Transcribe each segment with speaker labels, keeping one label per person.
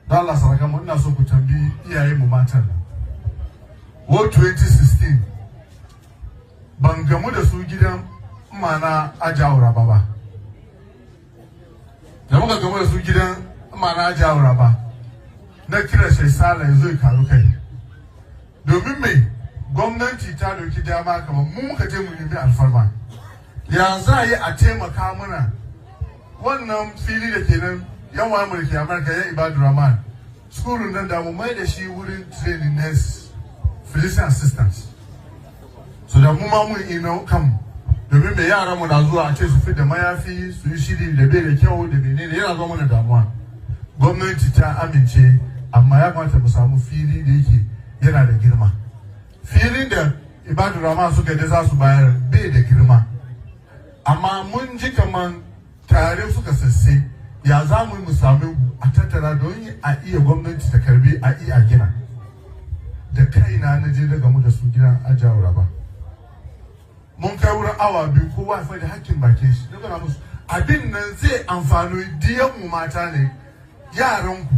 Speaker 1: Allah saraka mu ina so ku tambi iyaye mu matan. Wo 2016 ban gamu da su gidan mana ajawura ba. Da muka gamu da su gidan mana ajawura ba. Na kira sai sala yanzu ya karu kai. Domin me gwamnati ta doki dama kamar mu muka je mu nemi alfarma. Ya za yi a taimaka mana wannan fili da ke nan yan waye mu da ke Amurka ya Ibadu Rahman skulun nan da mu mai da shi wurin training nurse physician assistants so da mu ma mun ina kan domin mai yaran mu na zuwa a ce su fi da mayafi su yi shiri da bai da kyau da menene yana zama mana damuwa. Gwamnati ta amince amma ya kamata mu samu fili da yake yana da girma. Filin da Ibadu Rahman suka da za su bayar bai da girma amma mun ji kaman tare suka sasse ya za mu sami a tattara don a iya gwamnati ta karbi a iya gina. Da kaina na je daga mu da su gidan ajawura ba. Mun kai wurin awa biyu kowa ya faɗi hakkin bakin shi. Daga musu abin nan zai amfani diyan mu mata ne yaran ku.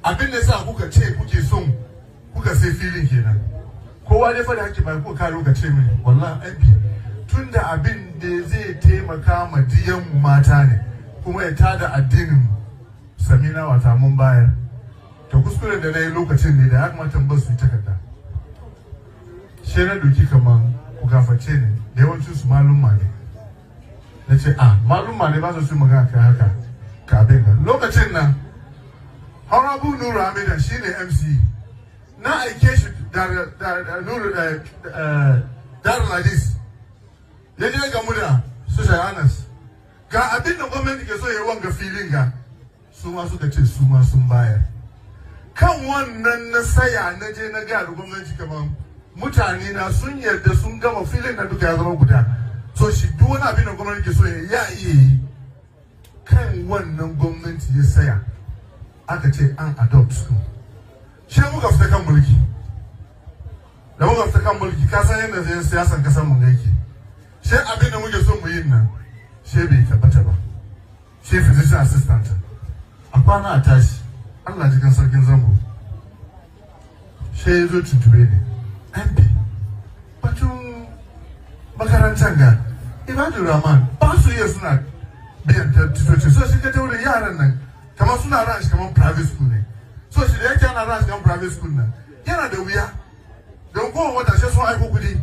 Speaker 1: Abin da sa kuka ce kuke son kuka sai filin kenan. Kowa dai faɗi hakkin bakin kuka kare kuka ce mini wallahi MP tunda abin da zai taimaka ma diyan mu mata ne kuma ya tada addinin samina wata mun bayar ta kuskure da na yi lokacin ne da ya kamata ba su yi takarda shi na doki kaman ku gaface ne da yawancin su malumma ne na ce malumma ne ba su magana kai haka ka abin ka lokacin nan Honorable Nuru Hamidan shi ne MCE na aike shi da Nuru Darul Hadis ya je ga mu da su Shayanas ga abin da gwamnati ke so ya wanga filin ga su ma suka ce su ma sun bayar kan wannan na saya na je na ga da gwamnati kamar mutane na sun yarda sun gama filin na duka ya zama guda so shi duk wani abin da gwamnati ke so ya iya yi kan wannan gwamnati ya saya aka ce an adopt su shi muka fita kan mulki da muka fita kan mulki ka san yadda zai siyasan kasar mu yake shi abin da muke so mu yi nan shi bai tabbata ba shi physician assistant a kwana a tashi Allah jikin sarkin zango shi ya zo tuntube ne MP batun makarantar ga Ibadu Rahman ba su iya suna biyan titoci so shi ka ta wurin yaran nan kamar suna ran shi kamar private school ne so shi da yake ana ran shi kamar private school nan yana da wuya don kowane wata shi sun aiko kudi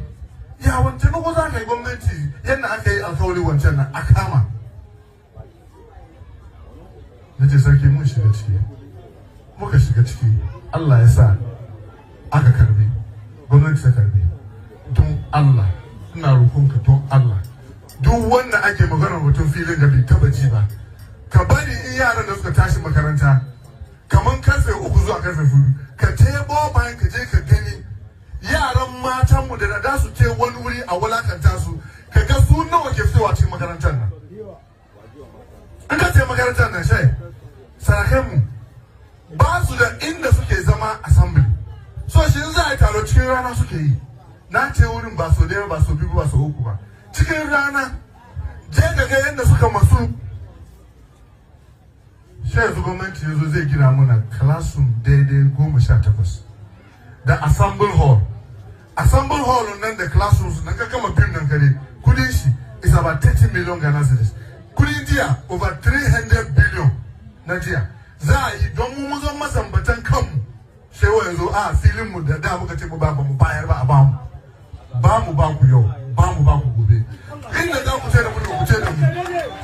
Speaker 1: ya wancan ko za ka yi gwamnati yadda aka yi alkawari wancan nan a kama na ce sarki mun shiga ciki muka shiga ciki Allah ya sa aka karbi gwamnati ta karbi don Allah ina roƙonka don Allah duk wanda ake maganar mutum filin da bai taba ji ba ka bari in yaran da suka tashi makaranta kamar karfe 3 zuwa karfe 4 ka tebo bayan ka je ka gani yaran matanmu da da su ce wani wuri a wulakanta su ka ga su nawa ke fitowa cikin makarantar nan an ka ce makarantar nan shai sarakanmu ba su da inda suke zama assembly so shi za a yi taro cikin rana suke yi na ce wurin ba so ɗaya ba so biyu ba so uku ba cikin rana je ka ga yadda suka masu shi yanzu gwamnati yanzu zai gina mana classroom daidai 18 da assembly hall nan da classrooms nan ka gama bin nan kare kudin shi is about 30 million Ghana cedis kudin jiya over 300 billion na jiya za a yi don mu zo masambatan kanmu sai wa yanzu filin mu da muka ce mu ba mu bayar ba a ba mu ba ku yau ba mu ba ku gobe inda za ku ce da mu ku ce da mu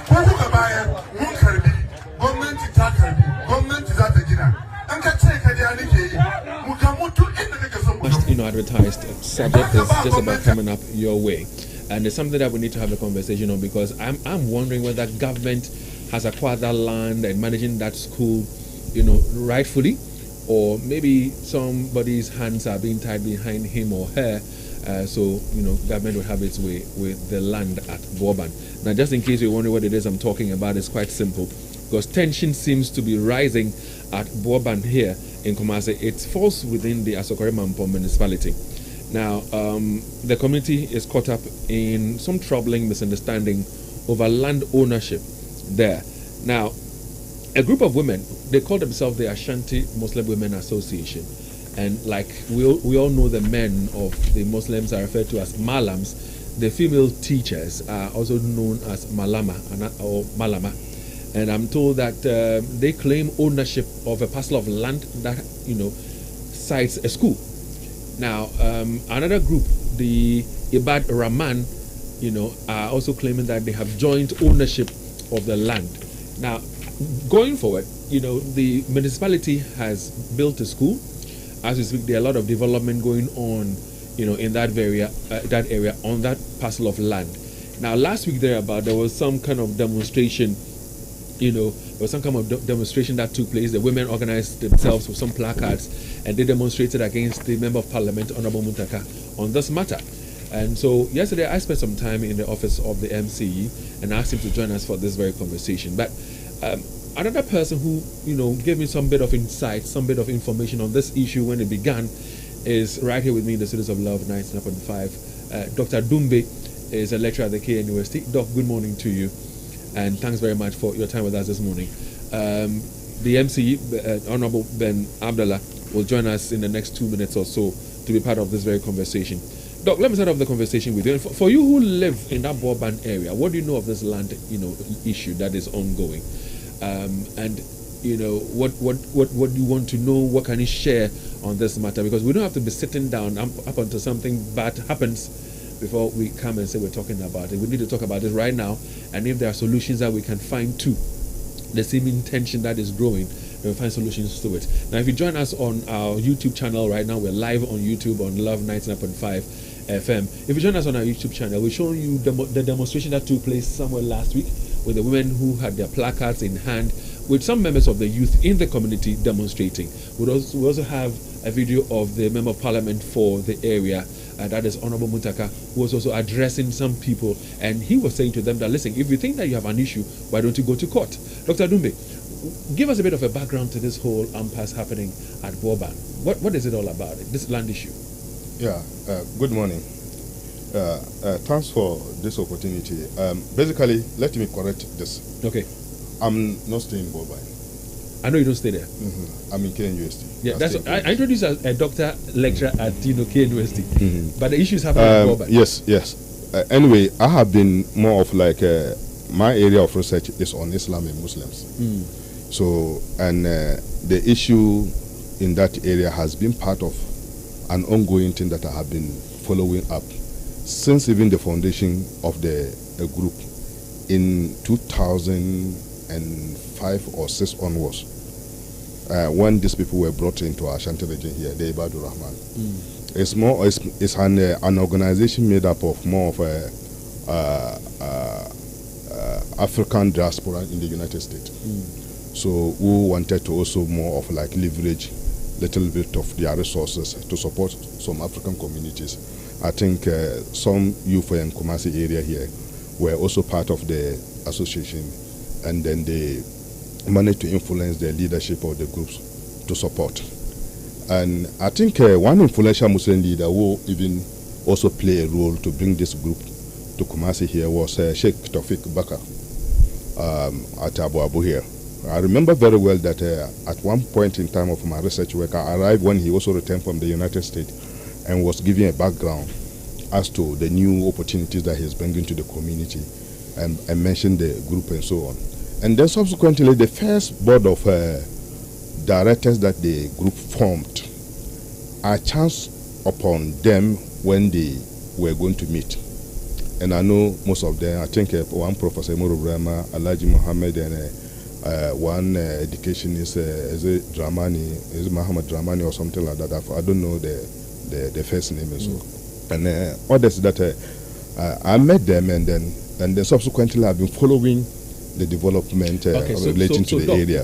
Speaker 1: ko kuka bayar mun karbi gwamnati ta karbi gwamnati za ta gina an ka ce ka ja nake yi mu ka mutu inda kake son mu
Speaker 2: advertised subject is just about coming up your way, and it's something that we need to have a conversation on, because I'm wondering whether government has acquired that land and managing that school, rightfully, or maybe somebody's hands are being tied behind him or her, so government will have its way with the land at Boban. Now, just in case you're wondering what it is I'm talking about, it's quite simple, because tension seems to be rising at Boban here in Kumasi. It falls within the Asokore Mampong municipality. Now, the community is caught up in some troubling misunderstanding over land ownership there. Now, a group of women, they call themselves the Ashanti Muslim Women Association. And like we all know, the men of the Muslims are referred to as Malams. The female teachers are also known as Malama or Malama. And I'm told that they claim ownership of a parcel of land that, sites a school. Now, another group, the Ibad Rahman, are also claiming that they have joint ownership of the land. Now, going forward, the municipality has built a school. As we speak, there are a lot of development going on, in that area on that parcel of land. Now, last week there was some kind of demonstration. There was some kind of demonstration that took place. The women organized themselves with some placards, and they demonstrated against the Member of Parliament, Honorable Muntaka, on this matter. And so yesterday I spent some time in the office of the MCE and asked him to join us for this very conversation. But another person who, gave me some bit of insight, some bit of information on this issue when it began is right here with me in the Studios of Love 99.5. Dr. Dumbe is a lecturer at the K University. Doc, good morning to you, and thanks very much for your time with us this morning. The MCE, Honorable Ben Abdallah, will join us in the next 2 minutes or so to be part of this very conversation. Doc, let me start off the conversation with you. And for you who live in that Boban area, what do you know of this land, issue that is ongoing? And what do you want to know? What can you share on this matter? Because we don't have to be sitting down up until something bad happens before we come and say we're talking about it. We need to talk about it right now, and if there are solutions that we can find to the seeming tension that is growing, we'll find solutions to it. Now, if you join us on our YouTube channel right now, we're live on YouTube on Love 99.5 FM. If you join us on our YouTube channel, we're showing you the demonstration that took place somewhere last week with the women who had their placards in hand, with some members of the youth in the community demonstrating. We also have a video of the Member of Parliament for the area, that is Honorable Muntaka, who was also addressing some people, and he was saying to them that, listen, if you think that you have an issue, why don't you go to court? Dr. Dumbe, give us a bit of a background to this whole impasse happening at Boban. What is it all about, this land issue?
Speaker 3: Yeah, good morning. Thanks for this opportunity. Basically, let me correct this.
Speaker 2: Okay.
Speaker 3: I'm not staying in Boban.
Speaker 2: I know you don't stay there.
Speaker 3: Mm-hmm. I'm in K University.
Speaker 2: Yeah, that's what, I introduced as a doctor lecturer at K University. Mm-hmm. But the issue is happening in Boban.
Speaker 3: Yes. Anyway, I have been more of like my area of research is on Islam and Muslims. So, and the issue in that area has been part of an ongoing thing that I have been following up since even the foundation of the group in 2005 or 6 onwards, when these people were brought into our Ashanti region here, the Ibadu Rahman. It's an organization made up of more of African diaspora in the United States. So we wanted to also more of like leverage little bit of their resources to support some African communities. I think some youth in Kumasi area here were also part of the association, and then they managed to influence the leadership of the groups to support. And I think one influential Muslim leader who even also play a role to bring this group to Kumasi here was Sheikh Tawfiq Bakar at Abu Abu here. I remember very well that at one point in time of my research work, I arrived when he also returned from the United States and was giving a background as to the new opportunities that he's bringing to the community, and mentioned the group and so on. And then subsequently, the first board of directors that the group formed, I chanced upon them when they were going to meet. And I know most of them. I think one Professor Moro Brahma, Alaji Mohammed, and one educationist, is it Dramani, is it Muhammad Dramani or something like that? I don't know the first name and so. And others that I met them, and then subsequently I've been following the development relating to the area.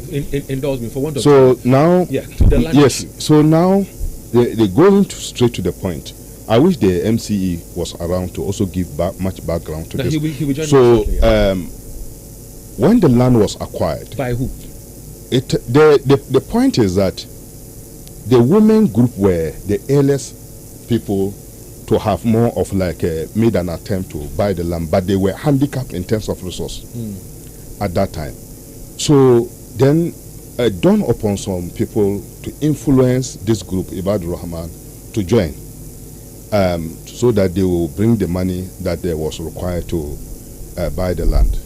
Speaker 2: Indulge me for one.
Speaker 3: So now,
Speaker 2: to the land issue.
Speaker 3: So now they going straight to the point. I wish the MCE was around to also give much background to this.
Speaker 2: He will join
Speaker 3: so when the land was acquired
Speaker 2: by who?
Speaker 3: The point is that the women group were the earliest people to have more of like made an attempt to buy the land, but they were handicapped in terms of resource at that time. So then dawned upon some people to influence this group, Ibadur Rahman, to join, so that they will bring the money that they was required to buy the land.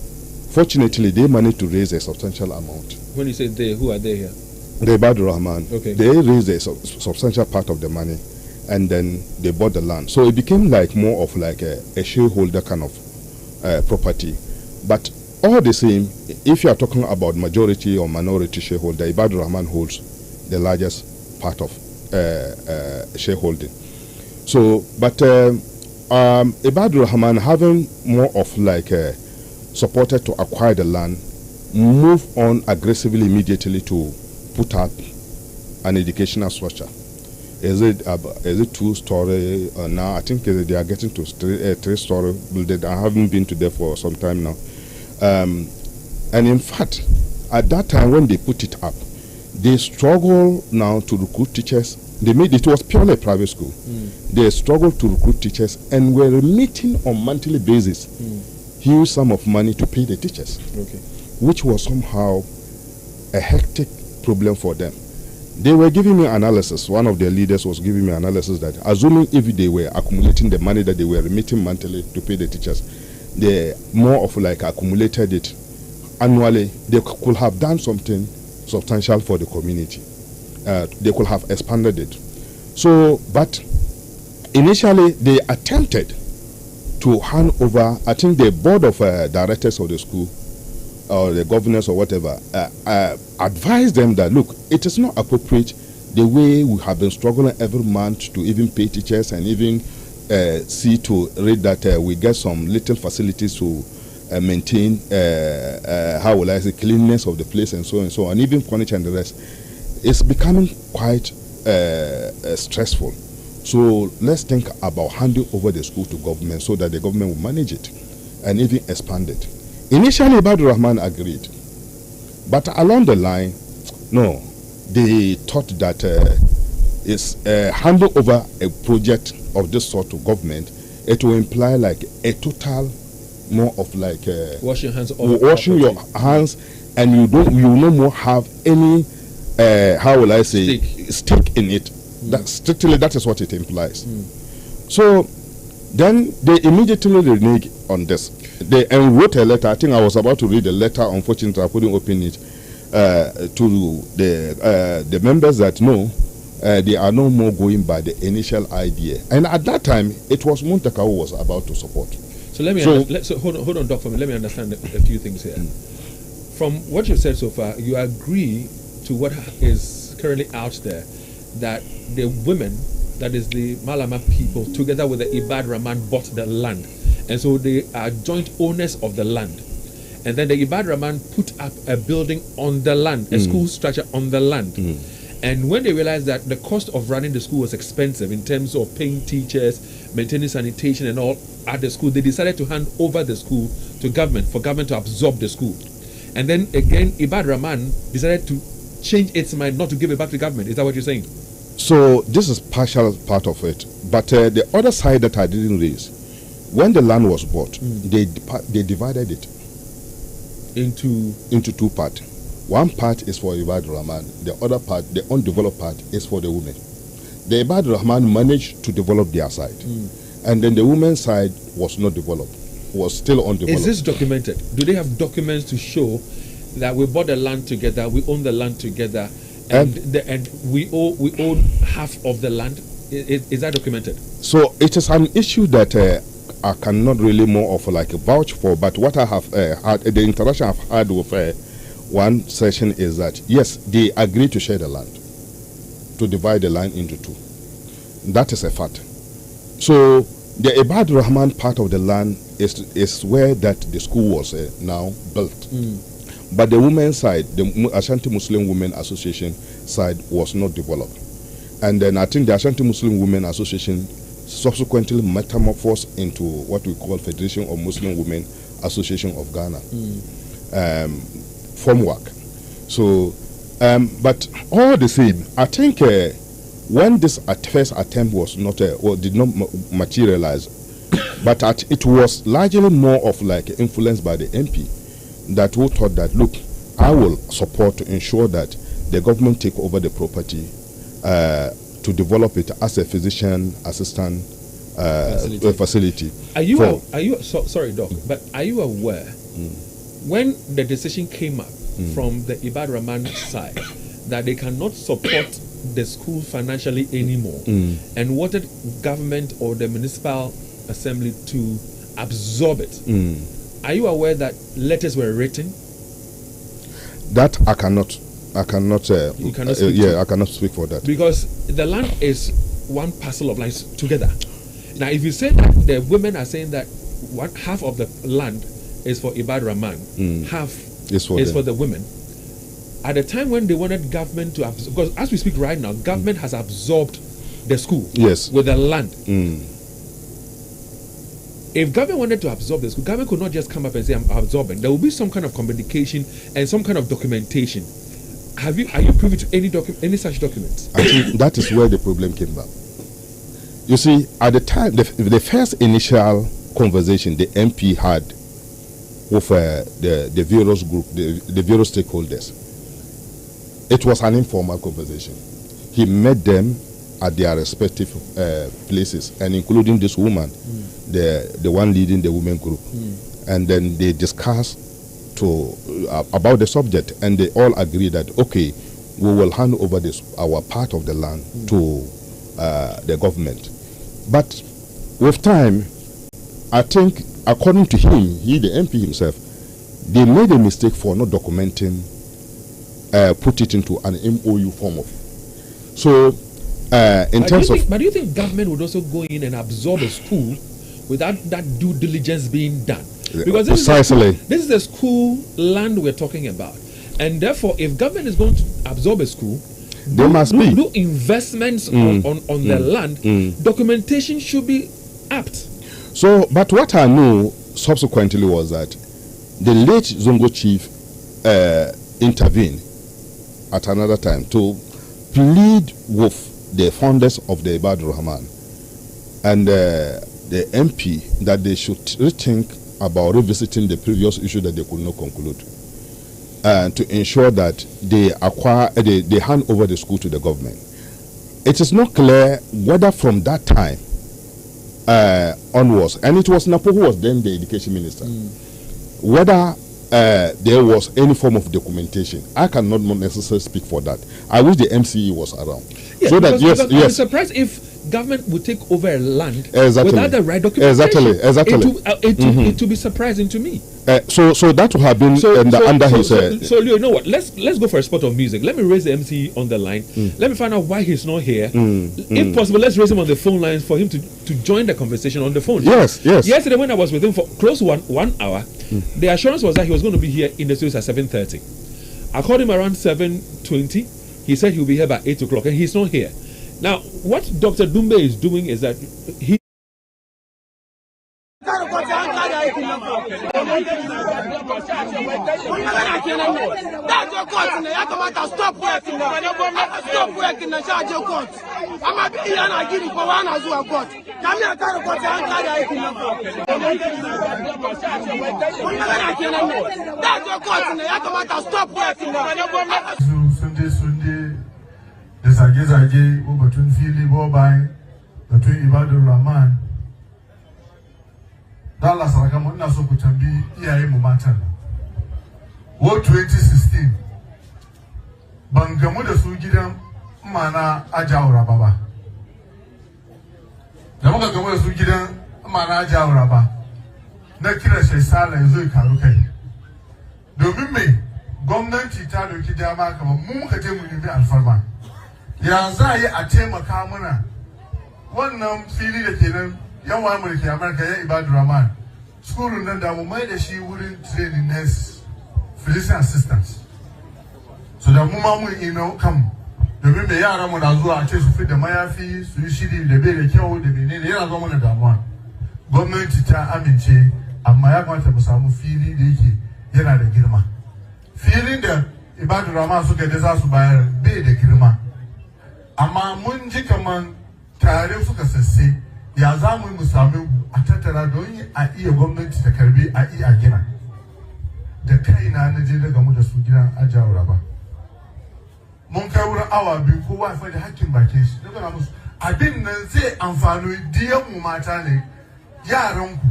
Speaker 3: Fortunately, they managed to raise a substantial amount.
Speaker 2: When you say they, who are they here?
Speaker 3: The Ibadur Rahman.
Speaker 2: Okay.
Speaker 3: They raised a substantial part of the money, and then they bought the land. So it became like more of like a shareholder kind of property. But all the same, if you are talking about majority or minority shareholder, Ibadur Rahman holds the largest part of shareholding. So, but Ibadur Rahman, having more of like supported to acquire the land, move on aggressively immediately to put up an educational structure. Is it 2-story now? I think they are getting to 3-story building. I haven't been to there for some time now. And in fact, at that time when they put it up, they struggle now to recruit teachers. It was purely a private school. They struggled to recruit teachers and were remitting on monthly basis huge sum of money to pay the teachers, which was somehow a hectic problem for them. They were giving me analysis. One of their leaders was giving me analysis that assuming if they were accumulating the money that they were remitting monthly to pay the teachers, they more of like accumulated it annually, they could have done something substantial for the community. They could have expanded it. So, but initially they attempted to hand over, I think the board of directors of the school or the governors or whatever, advised them that, look, it is not appropriate the way we have been struggling every month to even pay teachers and even see to read that we get some little facilities to maintain, how will I say, cleanliness of the place and so on, and even furniture and the rest. It's becoming quite stressful. So let's think about handing over the school to government so that the government will manage it and even expand it. Initially, Ibadur Rahman agreed. But along the line, no, they thought that handing over a project of this sort to government, it will imply like a total more of like
Speaker 2: washing
Speaker 3: your hands, and you will no more have any how will I say stake in it. That strictly that is what it implies. So then they immediately reneged on this. They wrote a letter. I think I was about to read the letter. Unfortunately, I couldn't open it to the members that no, they are no more going by the initial idea. And at that time, it was Muntaka who was about to support.
Speaker 2: So let me hold on, Doc, for me. Let me understand a few things here. From what you've said so far, you agree to what is currently out there, that the women, that is the Malama people, together with the Ibadur Rahman, bought the land. And so they are joint owners of the land. And then the Ibadur Rahman put up a building on the land, a school structure on the land. And when they realized that the cost of running the school was expensive in terms of paying teachers, maintaining sanitation and all at the school, they decided to hand over the school to government, for government to absorb the school. And then again, Ibadur Rahman decided to change its mind not to give it back to government. Is that what you're saying?
Speaker 3: So this is partial part of it. But the other side that I didn't raise, when the land was bought, they divided it into two parts. One part is for Ibadur Rahman. The other part, the undeveloped part, is for the women. The Ibadur Rahman managed to develop their side, and then the women's side was not developed, was still undeveloped.
Speaker 2: Is this documented? Do they have documents to show that we bought the land together, we own the land together, and we own half of the land? Is that documented? So
Speaker 3: it is an issue that I cannot really more of like vouch for, but what I have had, the interaction I've had with one session is that yes, they agree to share the land, to divide the land into two. That is a fact. So the Ibadur Rahman part of the land is where that the school was now built. But the women's side, the Ashanti Muslim Women Association side, was not developed. And then I think the Ashanti Muslim Women Association subsequently metamorphosed into what we call Federation of Muslim Women Association of Ghana. Formwork. So, but all the same, I think when this first attempt was not, or did not materialize, but it was largely more of like influenced by the MP, that who thought that, look, I will support to ensure that the government take over the property to develop it as a physician assistant facility.
Speaker 2: Sorry, Doc, but are you aware when the decision came up from the Ibad Rahman side that they cannot support the school financially anymore and wanted government or the municipal assembly to absorb it? Are you aware that letters were written?
Speaker 3: That I cannot.
Speaker 2: You cannot speak
Speaker 3: I cannot speak for that.
Speaker 2: Because the land is one parcel of land together. Now, if you say that the women are saying that half of the land is for Ibad Rahman, half is for the women. At the time when they wanted government to absorb, because as we speak right now, government has absorbed the school with the land. If government wanted to absorb the school, government could not just come up and say, I'm absorbing. There will be some kind of communication and some kind of documentation. Are you privy to any such documents?
Speaker 3: I think that is where the problem came back. You see, at the time, the first initial conversation the MP had with the various group, the various stakeholders, it was an informal conversation. He met them at their respective places, and including this woman, the one leading the women group, and then they discussed about the subject, and they all agree that okay, we will hand over our part of the land to the government. But with time, I think, according to him, the MP himself, they made a mistake for not documenting, put it into an MOU form of. So, But
Speaker 2: do you think government would also go in and absorb a school without that due diligence being done? Because this is a school land we're talking about, and therefore, if government is going to absorb a school,
Speaker 3: there must be
Speaker 2: do investments on the land. Documentation should be apt.
Speaker 3: So, but what I know subsequently was that the late Zongo chief intervened at another time to plead with the founders of the Ibad Rahman and the MP that they should rethink about revisiting the previous issue that they could not conclude, and to ensure that they hand over the school to the government. It is not clear whether from that time onwards, and it was Napo who was then the education minister, whether there was any form of documentation. I cannot necessarily speak for that. I wish the MCE was around.
Speaker 2: Yes, so that I'm surprised if government would take over a land without the right documentation.
Speaker 3: Exactly.
Speaker 2: It would be surprising to me.
Speaker 3: So that would have been under his.
Speaker 2: So Leo, you know what? Let's go for a spot of music. Let me raise the MCE on the line. Let me find out why he's not here. If possible, let's raise him on the phone lines for him to join the conversation on the phone.
Speaker 3: Yes.
Speaker 2: Yesterday when I was with him for close to one hour, the assurance was that he was going to be here in the studios at 7:30. I called him around 7:20. He said he'll be here by 8 o'clock, and he's not here. Now, what Dr. Dumbe is doing is that he.
Speaker 4: Stop working now. Stop working now. Charge your court. I'm a bit here and I give you for one as well. Court. Come here, carry court and carry that's your court now. Stop working now.
Speaker 1: Sunday. This Agizage, between Philly Bobine, between Ibadu Rahman. Dallas Rakamona Sokutambi, EIA Mumatan. War 2016. Bangamuda Sujidam, Mana Ajaura Baba. Namaka Gamuda Sujidam, Mana Ajaura Baba. Nakira Sala and Zui Karukai. Domime, Gomnan Titano Kidama, Mumkatemu in the Alpharma. Yanza ya atema kamuna wannan fili da kenan yan wa mulki America ya Ibad Rahman school nan da mu mai da shi wurin training nurse physician assistants so da mu ma mun ino kam domin me yaran mu na zuwa a ce su fi da mayafi su yi shiri da bai da kyau da menene yana zama mana damuwa gwamnati ta amince amma ya kamata mu samu fili da yake yana da girma filin da Ibad Rahman suka da za su bayar bai da girma. Amma mun ji kaman tare suka sasse ya za mu sami a tattara don a iya gwamnati ta karbi a iya gina da kaina na je daga mu da su gidan ajawara ba mun kai wurin awa biyu kowa ya faɗi hakkin bakin shi daga musu abin nan zai amfani diyan mu mata ne yaran ku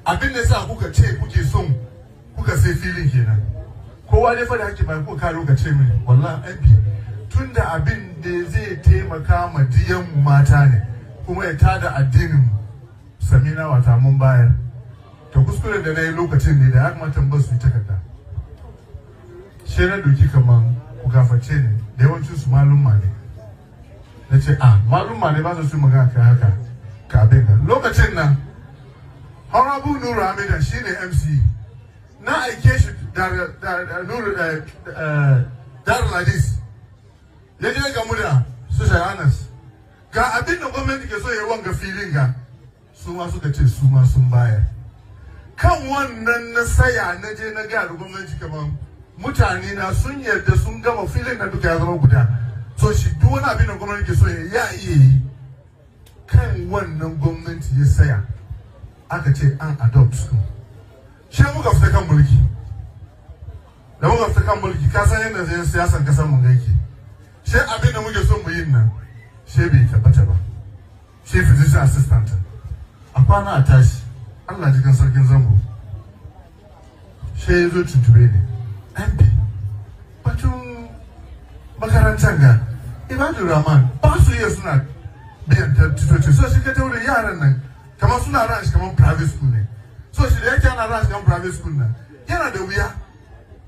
Speaker 1: abin da sa kuka ce kuke son kuka sai filin kenan kowa ne faɗi hakkin bakin ko ka lokaci mini wallahi abi tunda abin da zai taimaka ma diyan mu mata ne kuma ya tada addinin mu samina wata mun bayar to kuskure da na yi lokacin ne da ya kamata ba su yi takarda shi na doki kaman ku gaface ne da yawancin su malumma ne na ce malumma ne ba su magana kai haka ka abin ka lokacin nan Honorable Nuru Hamidan shi ne MCE na aike shi Darul Hadis ya je ga mu da su Shayanas ga abin da gwamnati ke so ya wanga filin ga su ma suka ce su ma sun bayar kan wannan na saya na je na ga gwamnati kaman mutane na sun yarda sun gama filin na duka ya zama guda so shi duk wani abin da gwamnati ke so ya iya yi kan wannan gwamnati ya saya aka ce an adopt su shi muka fita kan mulki da muka fita kan mulki ka san yadda zai siyasan kasar mu yake shi abin da muke so mu yin nan shi bai tabbata ba shi physician assistant a kwana a tashi Allah jikin sarkin zango shi ya zo tuntube ne MP batun makarantar ga Ibadu Rahman ba su iya suna biyan titoci so shi ka taure yaran nan kamar suna ran shi kamar private school ne so shi da yake ana ran shi kamar private school nan yana da wuya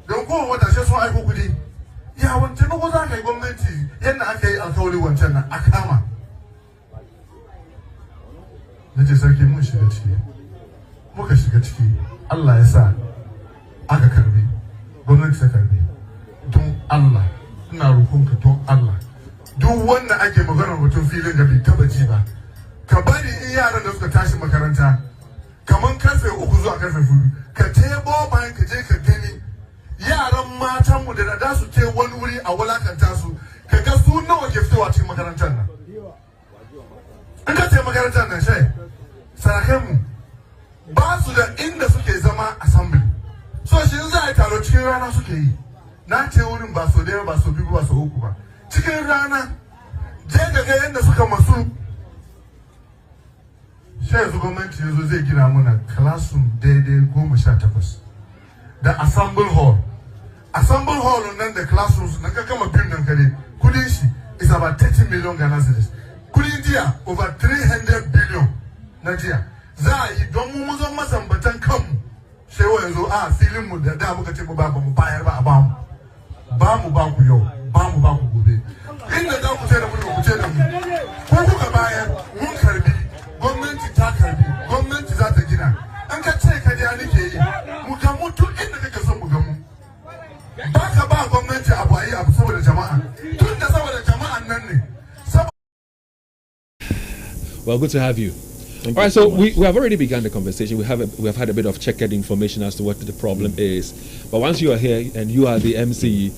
Speaker 1: don kowane wata shi sun aiko kudi ya wancan na za ka yi gwamnati yadda aka yi alkawari wancan nan a kama na ce sarki mun shiga ciki muka shiga ciki Allah ya sa aka karbi gwamnati ta karbi don Allah ina roƙonka don Allah duk wanda ake maganar mutum filin da bai taba ji ba ka bari in yaran da suka tashi makaranta kamar karfe 3 zuwa karfe 4 ka tebo bayan ka je ka gani yaran matanmu da da su ce wani wuri a wulakanta su ka ga su nawa ke fitowa cikin makarantar nan in ka ce makarantar nan shai sarakanmu ba su da inda suke zama assembly so shi za a yi taro cikin rana suke yi na ce wurin ba so daya ba so biyu ba so uku ba cikin rana je ga yadda suka masu shi yanzu gwamnati yanzu zai gina mana classroom daidai 18 da assembly hall nan da classrooms na ka gama bin nan kare kudin shi is about 30 million Ghana cedis kudin jiya over 300 billion na jiya za a yi don mu zan masambatan kanmu sai wa yanzu filin mu da muka ce mu ba mu bayar ba a ba mu ba ku yau ba mu ba ku gobe inda za ku ce da mu ku ce da mu ko kuka bayar mun karbi gwamnati ta karbi gwamnati za ta gina an ka ce ka je nake yi mu ga mutu inda kake son mu ga mu ba ka ba gwamnati abu ayi abu saboda jama'a tun da saboda jama'an nan ne.
Speaker 2: Well, good to have you. All right, so we have already begun the conversation. We have had a bit of checkered information as to what the problem is. But once you are here and you are the MCE,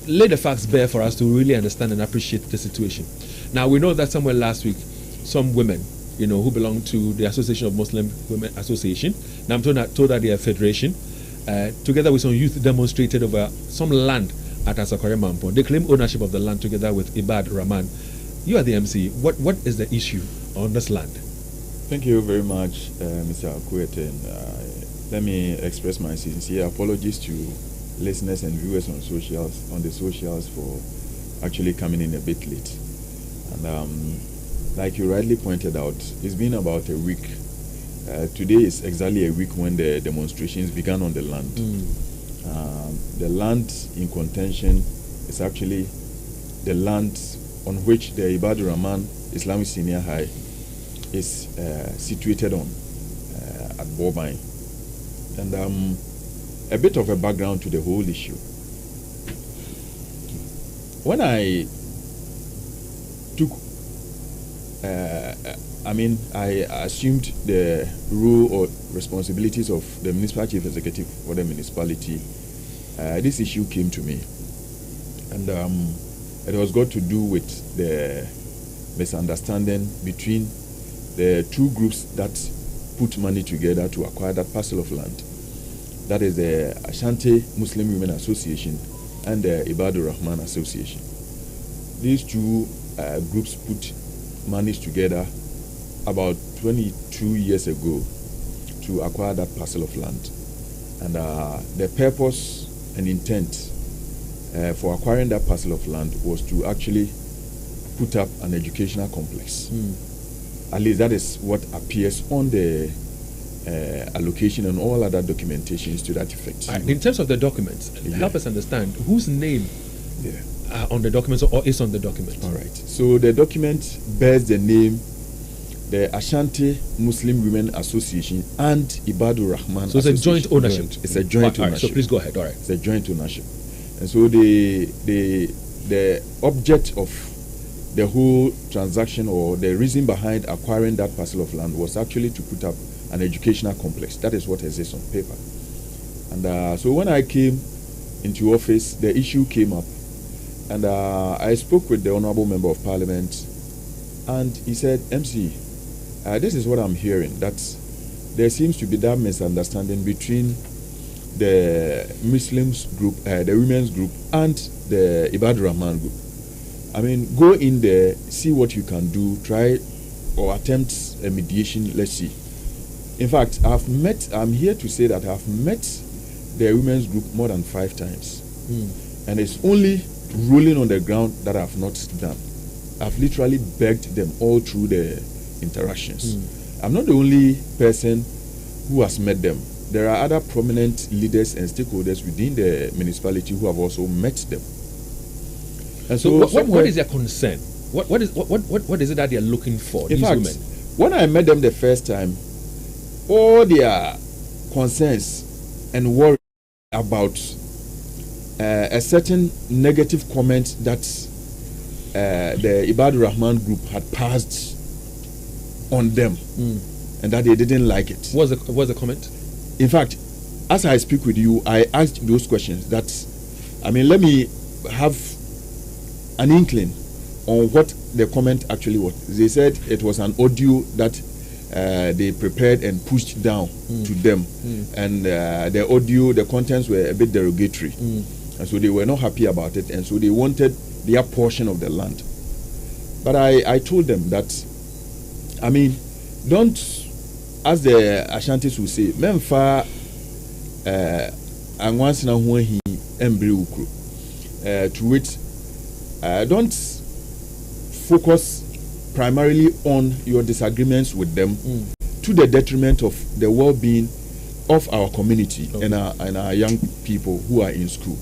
Speaker 2: lay the facts bare for us to really understand and appreciate the situation. Now, we know that somewhere last week, some women, who belong to the Association of Muslim Women Association, now I'm told that they are a federation, together with some youth demonstrated over some land at Asokore Mampong. They claim ownership of the land together with Ibad Rahman. You are the MCE. What is the issue on this land?
Speaker 5: Thank you very much, Mr. Akwete. Let me express my sincere apologies to listeners and viewers on the socials for actually coming in a bit late. And like you rightly pointed out, it's been about a week. Today is exactly a week when the demonstrations began on the land. The land in contention is actually the land on which the Ibad Rahman Islamic Senior High is situated on at Bobine. And a bit of a background to the whole issue. When I took, I assumed the role or responsibilities of the municipal chief executive for the municipality, this issue came to me. And it was got to do with the misunderstanding between the two groups that put money together to acquire that parcel of land. that is the Ashanti Muslim Women Association and the Ibadur Rahman Association. These two groups put money together about 22 years ago to acquire that parcel of land. And the purpose and intent for acquiring that parcel of land was to actually put up an educational complex. At least that is what appears on the allocation and all other documentations to that effect.
Speaker 2: In terms of the documents, help us understand whose name on the documents or is on the document.
Speaker 5: All right. So the document bears the name the Ashanti Muslim Women Association and Ibadur Rahman.
Speaker 2: So it's a joint ownership.
Speaker 5: It's a joint ownership.
Speaker 2: Right, so please go ahead. All right.
Speaker 5: It's a joint ownership. And so the object of the whole transaction, or the reason behind acquiring that parcel of land, was actually to put up an educational complex. That is what exists on paper. And so when I came into office, the issue came up, and I spoke with the Honorable Member of Parliament, and he said, MCE, this is what I'm hearing, that there seems to be that misunderstanding between the Muslims group, the women's group, and the Ibadur Rahman group. I mean, go in there, see what you can do, try or attempt a mediation, let's see. In fact, I'm here to say that I've met the women's group more than 5 times. And it's only rolling on the ground that I've not done. I've literally begged them all through the interactions. I'm not the only person who has met them. There are other prominent leaders and stakeholders within the municipality who have also met them. And
Speaker 2: so what is their concern? What is it that they are looking for, these women?
Speaker 5: When I met them the first time, all their concerns and worry about a certain negative comment that the Ibadur Rahman group had passed on them, and that they didn't like it.
Speaker 2: What's the comment?
Speaker 5: In fact, as I speak with you, I asked those questions. That, I mean, let me have an inkling on what the comment actually was. They said it was an audio that they prepared and pushed down to them, and the audio, the contents were a bit derogatory, and so they were not happy about it, and so they wanted their portion of the land. But I told them that, I mean, don't, as the Ashantis will say, memfa angwansina huahi embre ukru, to which don't focus primarily on your disagreements with them to the detriment of the well-being of our community and our young people who are in school.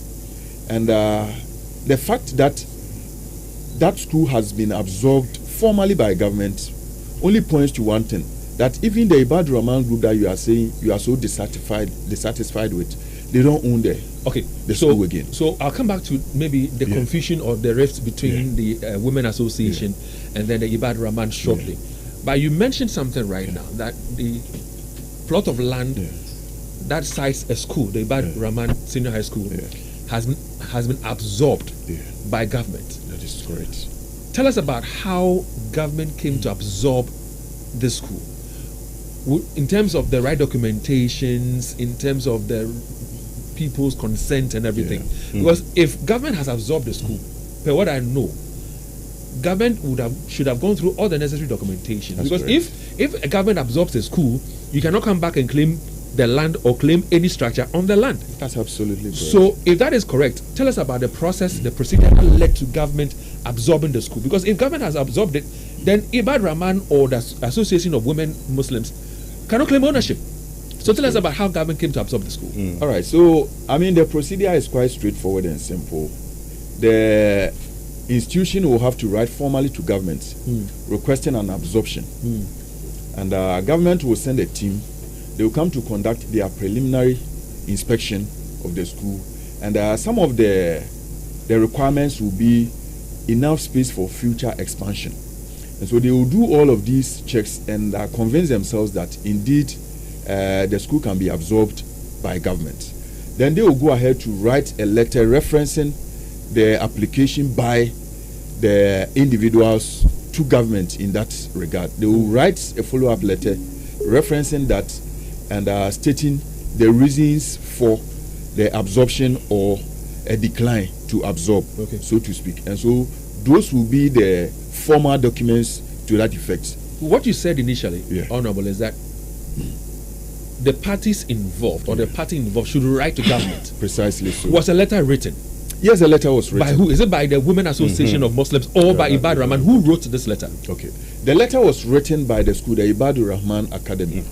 Speaker 5: And the fact that that school has been absorbed formally by government only points to one thing, that even the Ibadur Rahman group that you are saying you are so dissatisfied with, they don't own the school again. So
Speaker 2: I'll come back to maybe the confusion or the rift between the Women Association and then the Ibadur Rahman shortly. But you mentioned something right now, that the plot of land that sites a school, the Ibadur Rahman Senior High School, has been absorbed by government.
Speaker 5: That is correct.
Speaker 2: Tell us about how government came to absorb this school, in terms of the right documentations, in terms of the people's consent and everything. Because if government has absorbed the school, per what I know, government should have gone through all the necessary documentation.
Speaker 5: That's
Speaker 2: because
Speaker 5: correct.
Speaker 2: if a government absorbs a school, you cannot come back and claim the land or claim any structure on the land.
Speaker 5: That's absolutely correct.
Speaker 2: So if that is correct, tell us about the process, the procedure that led to government absorbing the school. Because if government has absorbed it, then Ibadur Rahman or the Association of Women Muslims cannot claim ownership. So tell us about how government came to absorb the school.
Speaker 5: All right. So, I mean, the procedure is quite straightforward and simple. The institution will have to write formally to government requesting an absorption. And government will send a team. They will come to conduct their preliminary inspection of the school. And some of the requirements will be enough space for future expansion. And so they will do all of these checks and convince themselves that indeed the school can be absorbed by government. Then they will go ahead to write a letter referencing the application by the individuals to government in that regard. They will write a follow-up letter referencing that and stating the reasons for the absorption or a decline to absorb, so to speak. And so those will be the formal documents to that effect.
Speaker 2: What you said initially, Honorable, is that the parties involved or the party involved should write to government.
Speaker 5: Precisely so.
Speaker 2: Was a letter written?
Speaker 5: Yes, a letter was written.
Speaker 2: By who? Is it by the Women Association of Muslims or by Ibadur Rahman? Who wrote this letter?
Speaker 5: Okay. The letter was written by the school, the Ibadur Rahman Academy.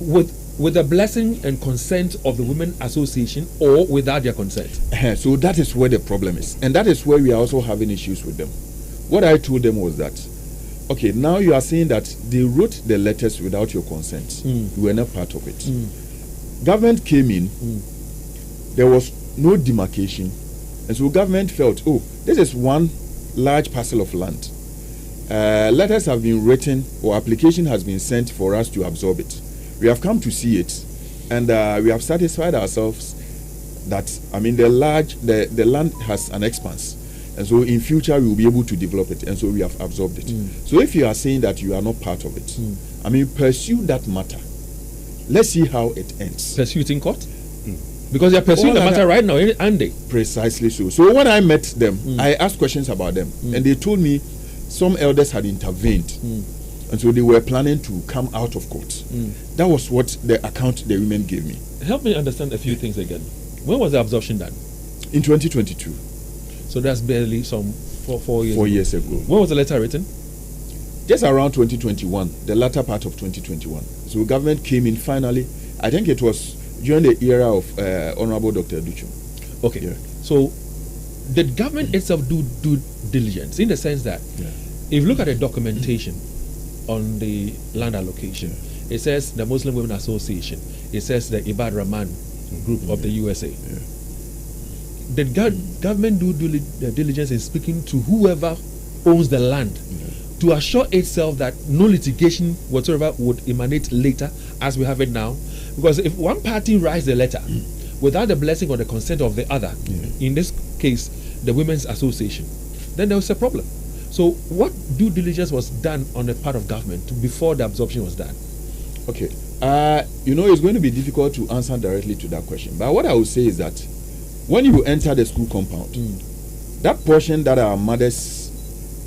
Speaker 2: With the blessing and consent of the Women Association or without their consent?
Speaker 5: So that is where the problem is. And that is where we are also having issues with them. What I told them was that, okay, now you are saying that they wrote the letters without your consent. You were not part of it. Government came in, there was no demarcation, and so government felt, oh, this is one large parcel of land. Letters have been written or application has been sent for us to absorb it. We have come to see it, and we have satisfied ourselves that, I mean, the land has an expanse, and so in future we will be able to develop it, and so we have absorbed it. So if you are saying that you are not part of it, I mean, pursue that matter. Let's see how it ends.
Speaker 2: Pursue it in court? Because they are pursuing the matter right now, aren't they?
Speaker 5: Precisely so. So when I met them, I asked questions about them, and they told me some elders had intervened, and so they were planning to come out of court. That was what the account the women gave me.
Speaker 2: Help me understand a few things again. When was the absorption done?
Speaker 5: In 2022.
Speaker 2: So that's barely some 4 years.
Speaker 5: 4 years ago.
Speaker 2: When was the letter written?
Speaker 5: Just around 2021, the latter part of 2021. So government came in finally. I think it was during the era of Honorable Dr. Duchu.
Speaker 2: Okay. Yeah. So did government itself do due diligence in the sense that if you look at the documentation on the land allocation, it says the Muslim Women Association, it says the Ibadur Rahman group of the USA. Did government do diligence in speaking to whoever owns the land to assure itself that no litigation whatsoever would emanate later as we have it now? Because if one party writes the letter without the blessing or the consent of the other, in this case the Women's Association, then there was a problem. So what due diligence was done on the part of government before the absorption was done?
Speaker 5: Okay. It's going to be difficult to answer directly to that question. But what I would say is that when you enter the school compound, that portion that our mothers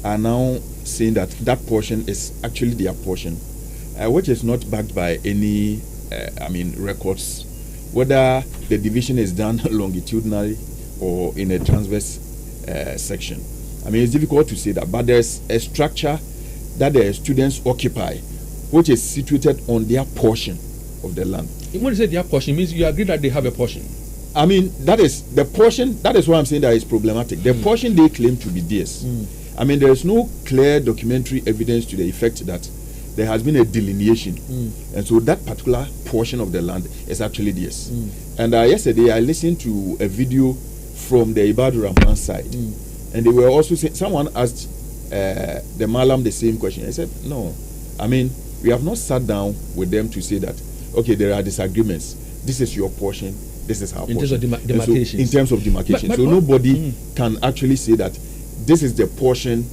Speaker 5: are now saying that portion is actually their portion, which is not backed by any, records, whether the division is done longitudinally or in a transverse section. I mean, it's difficult to say that, but there's a structure that the students occupy, which is situated on their portion of the land.
Speaker 2: When you say their portion, it means you agree that they have a portion.
Speaker 5: I mean, that is the portion. That is why I'm saying that it's problematic. The portion they claim to be theirs. I mean, there is no clear documentary evidence to the effect that there has been a delineation, and so that particular portion of the land is actually theirs. And yesterday I listened to a video from the Ibadur Rahman side, and they were also saying, someone asked the Malam the same question. I said, no, I mean, we have not sat down with them to say that, okay, there are disagreements. This is your portion. This is our portion.
Speaker 2: In terms of demarcations.
Speaker 5: So, in terms of demarcation. So nobody can actually say that this is the portion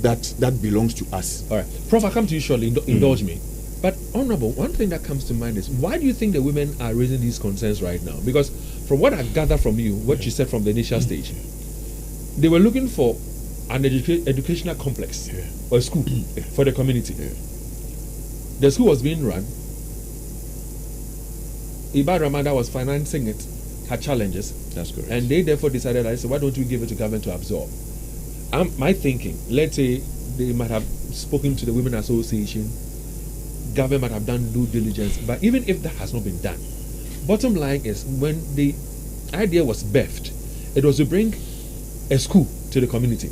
Speaker 5: that belongs to us.
Speaker 2: All right. Prof, I'll come to you shortly. Indulge me. But, Honorable, one thing that comes to mind is, why do you think the women are raising these concerns right now? Because from what I gather from you, what you said from the initial stage, they were looking for an educational complex or a school for the community. The school was being run. Ibadur Rahman was financing it, had challenges.
Speaker 5: That's correct.
Speaker 2: And they therefore decided, I said, why don't we give it to government to absorb? My thinking, let's say they might have spoken to the Women Association, government might have done due diligence, but even if that has not been done, bottom line is, when the idea was birthed, it was to bring a school to the community.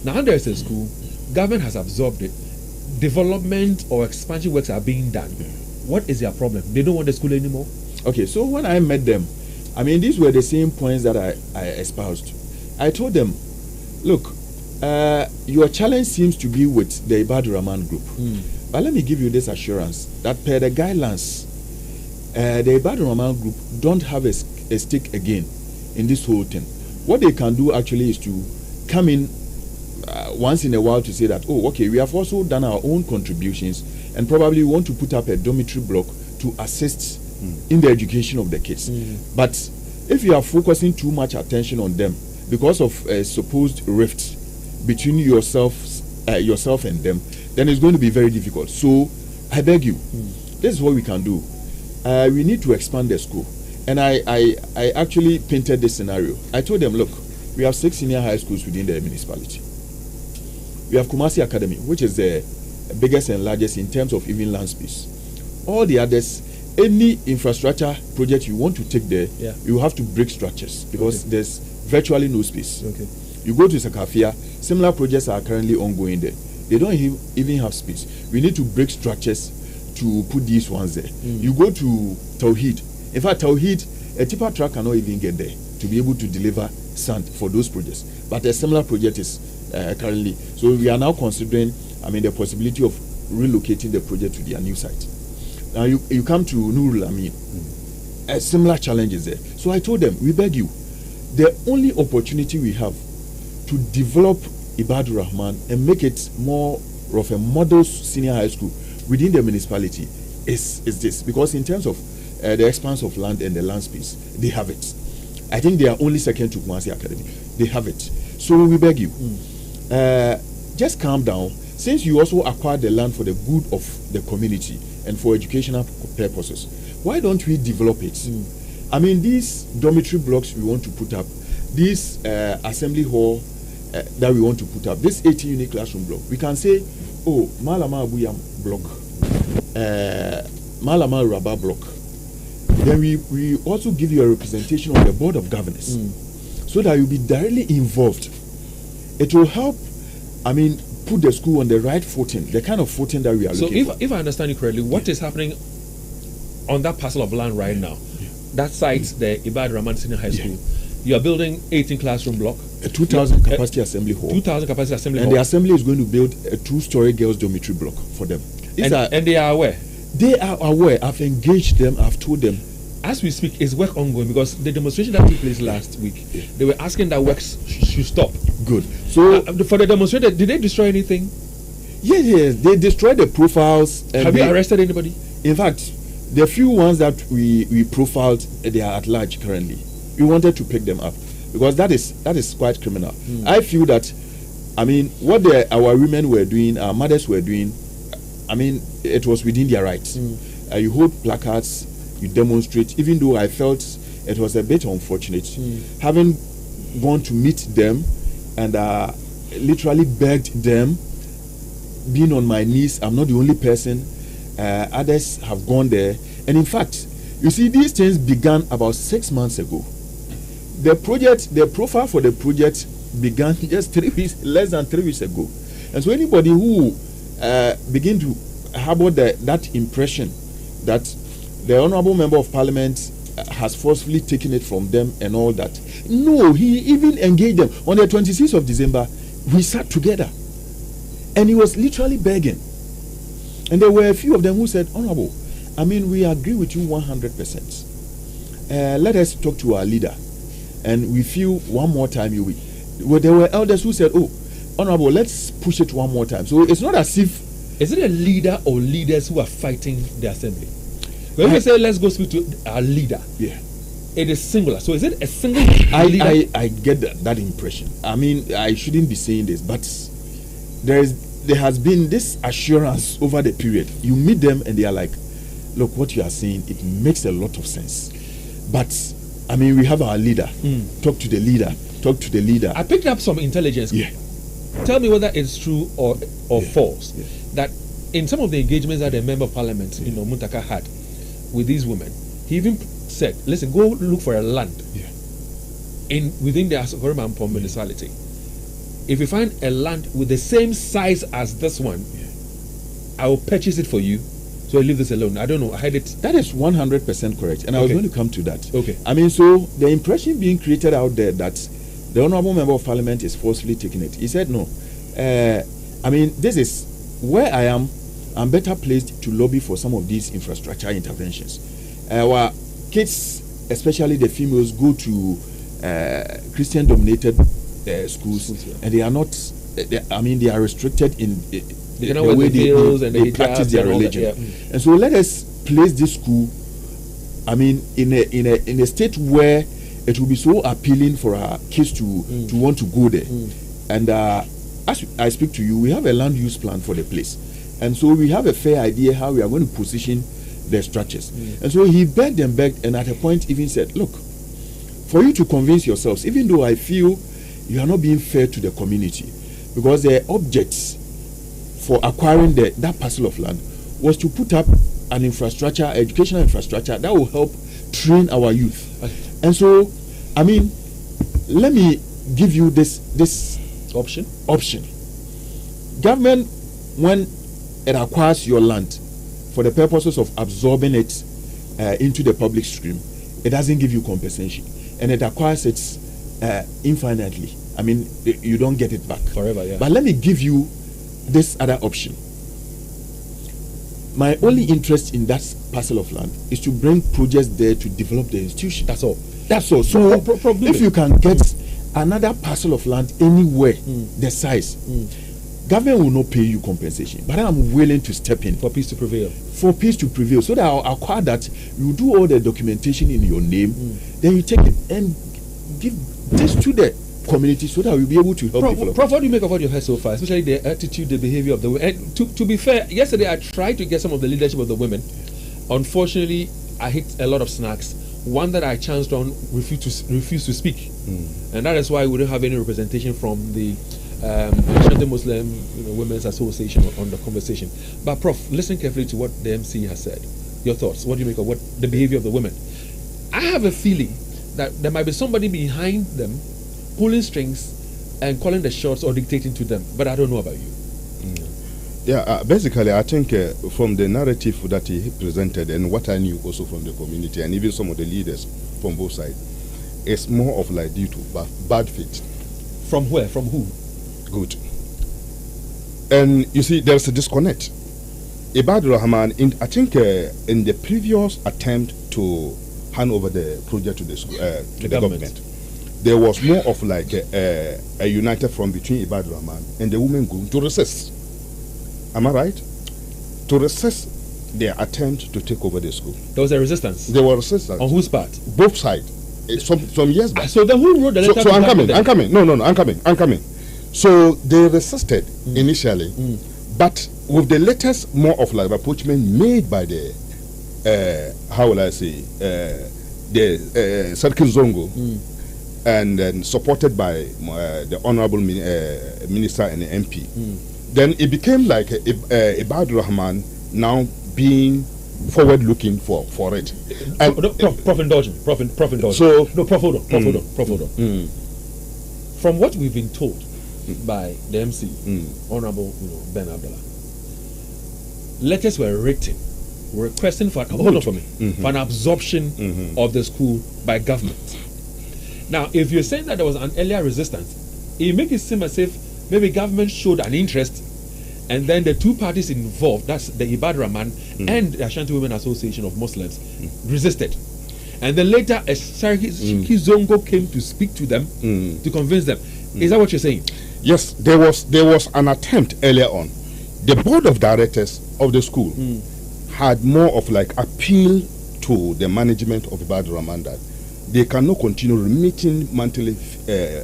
Speaker 2: Now there is a school, government has absorbed it, development or expansion works are being done. What is their problem? They don't want the school anymore?
Speaker 5: Okay, so when I met them, I mean, these were the same points that I espoused. I told them, look, your challenge seems to be with the Ibadur Rahman group. But let me give you this assurance that per the guidelines, the Ibadur Rahman group don't have a stake again in this whole thing. What they can do actually is to come in once in a while to say that, oh, okay, we have also done our own contributions and probably want to put up a dormitory block to assist in the education of the kids. But if you are focusing too much attention on them because of a supposed rift between yourself and them, then it's going to be very difficult. So I beg you, this is what we can do. We need to expand the school. And I actually painted this scenario. I told them, look, we have 6 senior high schools within the municipality. We have Kumasi Academy, which is the biggest and largest in terms of even land space. All the others, any infrastructure project you want to take there, you have to break structures because there's virtually no space. You go to Sakafia, similar projects are currently ongoing there. They don't even have space. We need to break structures to put these ones there. You go to Tawhid. In fact, Tawhid, a tipper truck cannot even get there to be able to deliver sand for those projects. But a similar project is currently. So we are now considering, the possibility of relocating the project to their new site. Now you come to Nurul Amin. A similar challenge is there. So I told them, we beg you, the only opportunity we have to develop Ibadur Rahman and make it more of a model senior high school within the municipality is this. Because in terms of the expanse of land and the land space, they have it. I think they are only second to Kumasi Academy. They have it. So we beg you, just calm down. Since you also acquired the land for the good of the community and for educational purposes, why don't we develop it? These dormitory blocks we want to put up, this assembly hall that we want to put up, this 80-unit classroom block, we can say, oh, Malama Abuyam block, Malama Rabba block. Then we also give you a representation on the board of governors so that you'll be directly involved. It will help, put the school on the right footing, the kind of footing that we are looking for. So
Speaker 2: if I understand you correctly, what is happening on that parcel of land right now, that site, the Ibadur Rahman Senior High School, you are building 18 classroom block,
Speaker 5: a 2,000 capacity assembly hall.
Speaker 2: 2,000 capacity assembly
Speaker 5: hall.
Speaker 2: And
Speaker 5: the assembly is going to build a 2-story girls' dormitory block for them.
Speaker 2: And they are aware?
Speaker 5: They are aware. I've engaged them. I've told them.
Speaker 2: As we speak, is work ongoing? Because the demonstration that took place last week, they were asking that works should stop.
Speaker 5: Good. So
Speaker 2: for the demonstration, did they destroy anything?
Speaker 5: Yes. They destroyed the profiles.
Speaker 2: Have you arrested anybody?
Speaker 5: In fact, the few ones that we profiled, they are at large currently. We wanted to pick them up because that is quite criminal. I feel that, what our women were doing, our mothers were doing, it was within their rights. You hold placards, you demonstrate, even though I felt it was a bit unfortunate. Having gone to meet them and literally begged them, being on my knees, I'm not the only person. Others have gone there. And in fact, you see, these things began about 6 months ago. The profile for the project began just less than 3 weeks ago. And so anybody who begin to harbor that impression that the Honorable Member of Parliament has forcefully taken it from them and all that. No, he even engaged them. On the 26th of December, we sat together. And he was literally begging. And there were a few of them who said, Honorable, we agree with you 100%. Let us talk to our leader. And we feel one more time you will. Well, there were elders who said, oh, Honorable, let's push it one more time. So it's not as if...
Speaker 2: Is it a leader or leaders who are fighting the assembly? When we say let's go speak to our leader, it is singular. So is it a single leader?
Speaker 5: I get that impression. I shouldn't be saying this, but there has been this assurance over the period. You meet them and they are like, look, what you are saying, it makes a lot of sense. But we have our leader. Talk to the leader. I
Speaker 2: picked up some intelligence. Tell me whether it's true or false. That in some of the engagements that the Member of Parliament, Muntaka had with these women, he even said, listen, go look for a land within the Asokore Mampong municipality. If you find a land with the same size as this one, I will purchase it for you. So I leave this alone. I don't know. I had it.
Speaker 5: That is 100% correct. And I was going to come to that.
Speaker 2: Okay.
Speaker 5: So the impression being created out there that the Honorable Member of Parliament is forcefully taking it. He said, no. This is where I am. I'm better placed to lobby for some of these infrastructure interventions. Our kids, especially the females, go to Christian-dominated schools, and they are not. They are restricted in the way they practice their religion. And so let us place this school I mean, in a state where it will be so appealing for our kids to want to go there. And as I speak to you, we have a land use plan for the place, and so we have a fair idea how we are going to position the structures. And so he begged and begged, and at a point even said, look, for you to convince yourselves, even though I feel you are not being fair to the community, because the objects for acquiring that parcel of land was to put up an infrastructure, educational infrastructure that will help train our youth. And so, I mean, let me give you this option. Government, when it acquires your land for the purposes of absorbing it into the public stream, it doesn't give you compensation, and it acquires it infinitely. I mean, you don't get it back
Speaker 2: forever. Yeah.
Speaker 5: But let me give you this other option. My only interest in that parcel of land is to bring projects there to develop the institution. That's all. So if you can get another parcel of land anywhere the size, government will not pay you compensation, but I'm willing to step in
Speaker 2: for peace to prevail.
Speaker 5: So that I'll acquire that, you do all the documentation in your name, then you take it and give this to the community so that we'll be able to help people.
Speaker 2: Prof, what do you make of what you've heard so far, especially the attitude, the behavior of the women? And to be fair, yesterday I tried to get some of the leadership of the women. Unfortunately, I hit a lot of snags. One that I chanced on refused to speak, and that is why we don't have any representation from the Ashanti Muslim Women's Association on the conversation. But Prof, listen carefully to what the MCE has said. Your thoughts? What do you make of what the behavior of the women? I have a feeling that there might be somebody behind them pulling strings and calling the shots or dictating to them, but I don't know about you.
Speaker 3: Basically, I think from the narrative that he presented and what I knew also from the community and even some of the leaders from both sides, it's more of like due to bad faith.
Speaker 2: From where? From who?
Speaker 3: Good. And you see, there's a disconnect. Ibad Rahman, I think in the previous attempt to hand over the project to the government, there was more of like a united front between Ibad Rahman and the women group to resist. Am I right? To resist their attempt to take over the school.
Speaker 2: There was a resistance?
Speaker 3: There was resistance.
Speaker 2: On whose part?
Speaker 3: Both sides. Some years back.
Speaker 2: So then who wrote the letter?
Speaker 3: So I'm coming. No, I'm coming. So they resisted initially, but with the letters more of like approachment made by the, how will I say, the Sarkin Zongo, and then supported by the Honorable Minister and the MP, then it became like Ibad Rahman now being forward-looking for it. And
Speaker 2: Prof indulgent.
Speaker 3: So
Speaker 2: no, Prof, hold on. From what we've been told by the MCE, Honorable Ben Abdallah, letters were written requesting for for an absorption of the school by government. Now, if you're saying that there was an earlier resistance, it makes it seem as if maybe government showed an interest, and then the two parties involved, that's the Ibad Rahman and the Ashanti Women Association of Muslims, resisted. And then later, a Sarki Zongo came to speak to them to convince them. Is that what you're saying?
Speaker 3: Yes, there was an attempt earlier on. The board of directors of the school had more of like appeal to the management of Ibad Rahman that they cannot continue remitting monthly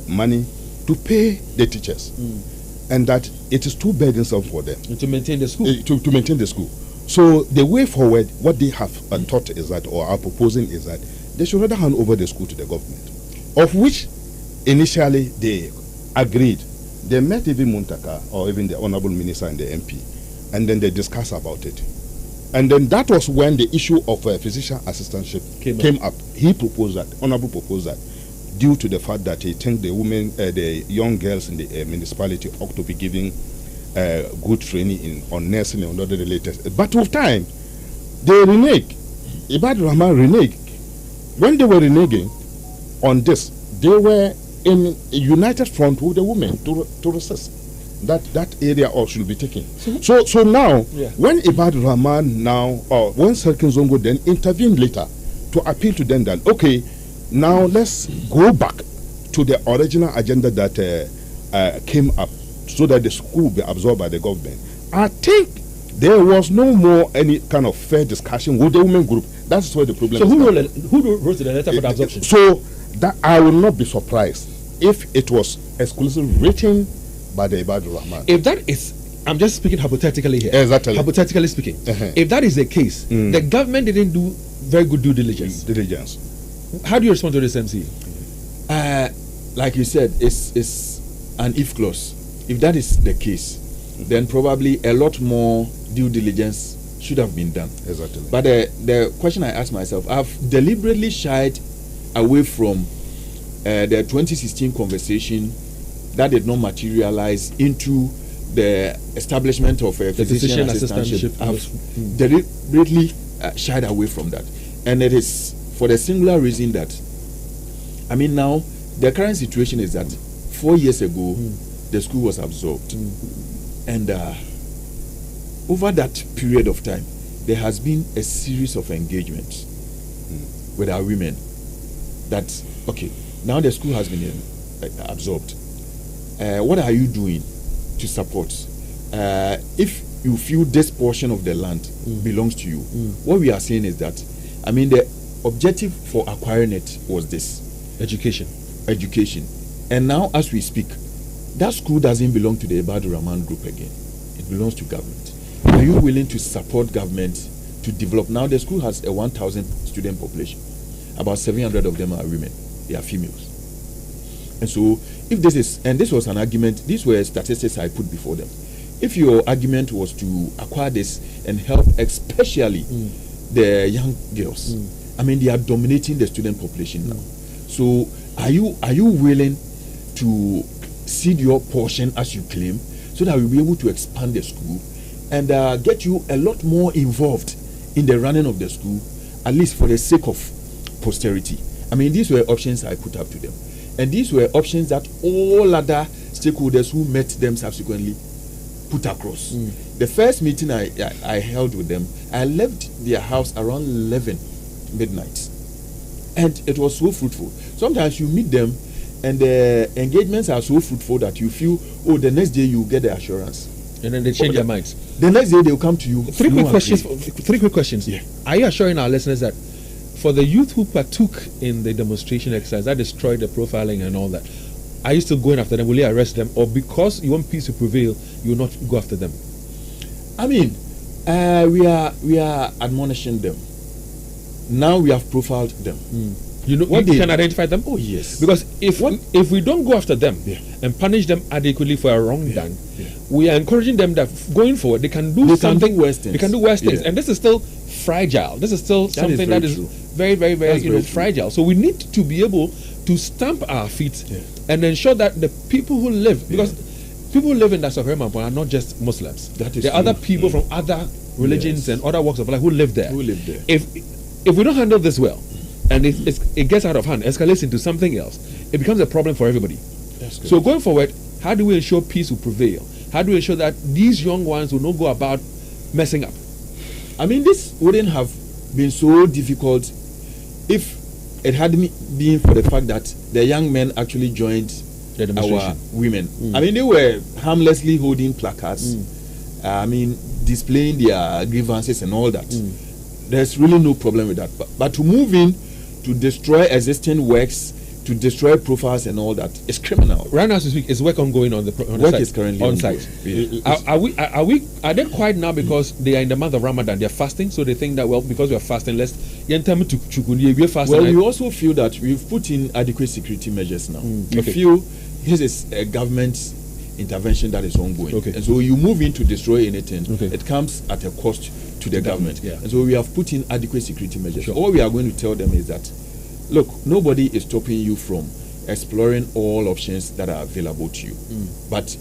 Speaker 3: money to pay the teachers, and that it is too burdensome for them
Speaker 2: to maintain the school.
Speaker 3: To maintain the school. So the way forward, what they have thought is that, or are proposing is that they should rather hand over the school to the government, of which initially they agreed. They met even Muntaka or even the Honorable Minister and the MP, and then they discussed about it. And then that was when the issue of physician assistantship came up. He proposed that, Honorable proposed that, due to the fact that he think the women, the young girls in the municipality ought to be given good training on nursing and other related. But with time, they reneged. Ibad Rahman reneged. When they were reneging on this, they were in a united front with the women to resist that area all should be taken. So now, when Ibad Rahman or when Sarkin Zongo then intervened later to appeal to them that, okay, now let's go back to the original agenda that came up so that the school will be absorbed by the government. I think There was no more any kind of fair discussion with the women group. That's where the problem
Speaker 2: So
Speaker 3: is.
Speaker 2: who wrote the letter for the absorption?
Speaker 3: So that I will not be surprised if it was exclusively written by the Ibadur Rahman.
Speaker 2: If that is, I'm just speaking hypothetically here.
Speaker 3: Exactly.
Speaker 2: Hypothetically speaking.
Speaker 3: Uh-huh.
Speaker 2: If that is the case, the government didn't do very good due diligence. How do you respond to this, MCE?
Speaker 5: Like you said, it's an if clause. If that is the case, then probably a lot more due diligence should have been done.
Speaker 3: Exactly.
Speaker 5: But the question I asked myself, I've deliberately shied away from the 2016 conversation that did not materialize into the establishment of a physician assistantship. I've deliberately shied away from that. And it is for the singular reason that, I mean, now the current situation is that 4 years ago, the school was absorbed. And over that period of time, there has been a series of engagements with our women that, okay, now the school has been absorbed. What are you doing to support? If you feel this portion of the land belongs to you, what we are saying is that, I mean, the objective for acquiring it was this. Education. And now, as we speak, that school doesn't belong to the Ibadur Rahman group again. It belongs to government. Are you willing to support government to develop? Now the school has a 1,000 student population. About 700 of them are women. They are females. And so, if this is, and this was an argument, these were statistics I put before them. If your argument was to acquire this and help especially the young girls, I mean, they are dominating the student population now. So, are you willing to cede your portion as you claim, so that we'll be able to expand the school and get you a lot more involved in the running of the school, at least for the sake of posterity? I mean, these were options I put up to them. And these were options that all other stakeholders who met them subsequently put across. The first meeting I held with them, I left their house around 11 midnight. And it was so fruitful. Sometimes you meet them and the engagements are so fruitful that you feel, oh, the next day you get the assurance.
Speaker 2: And then they change their minds.
Speaker 5: The next day they'll come to you.
Speaker 2: Three quick questions.
Speaker 5: Yeah.
Speaker 2: Are you assuring our listeners that for the youth who partook in the demonstration exercise that destroyed the profiling and all that, are you still going after them? Will you arrest them? Or because you want peace to prevail, you will not go after them?
Speaker 5: I mean, we are admonishing them. Now we have profiled them.
Speaker 2: You know, you can identify them.
Speaker 5: Oh yes.
Speaker 2: Because if we don't go after them and punish them adequately for a wrong done, we are encouraging them that going forward they can do something worse. They can do worse things, and this is still fragile. This is still something that is very, very, very fragile. So we need to be able to stamp our feet and ensure that the people who live, because people who live in Asokore Mampong are not just Muslims. There are other people from other religions and other walks of life who live there. If we don't handle this well, and it gets out of hand, escalates into something else, it becomes a problem for everybody. So going forward, how do we ensure peace will prevail? How do we ensure that these young ones will not go about messing up?
Speaker 5: I mean, this wouldn't have been so difficult if it hadn't been for the fact that the young men actually joined our women. I mean, they were harmlessly holding placards, I mean, displaying their grievances and all that. There's really no problem with that. But to move in, to destroy existing works, to destroy profiles and all that, is criminal.
Speaker 2: Right now, as we speak, is work ongoing on the
Speaker 5: work
Speaker 2: site?
Speaker 5: Is currently
Speaker 2: on site. Are they quiet now because they are in the month of Ramadan? They're fasting, so they think that, well, because we are fasting, let's fasting.
Speaker 5: Well, we also feel that we've put in adequate security measures now. We feel this is a government intervention that is ongoing, and so you move in to destroy anything, it comes at a cost to the government. And so we have put in adequate security measures. All we are going to tell them is that, look, nobody is stopping you from exploring all options that are available to you, but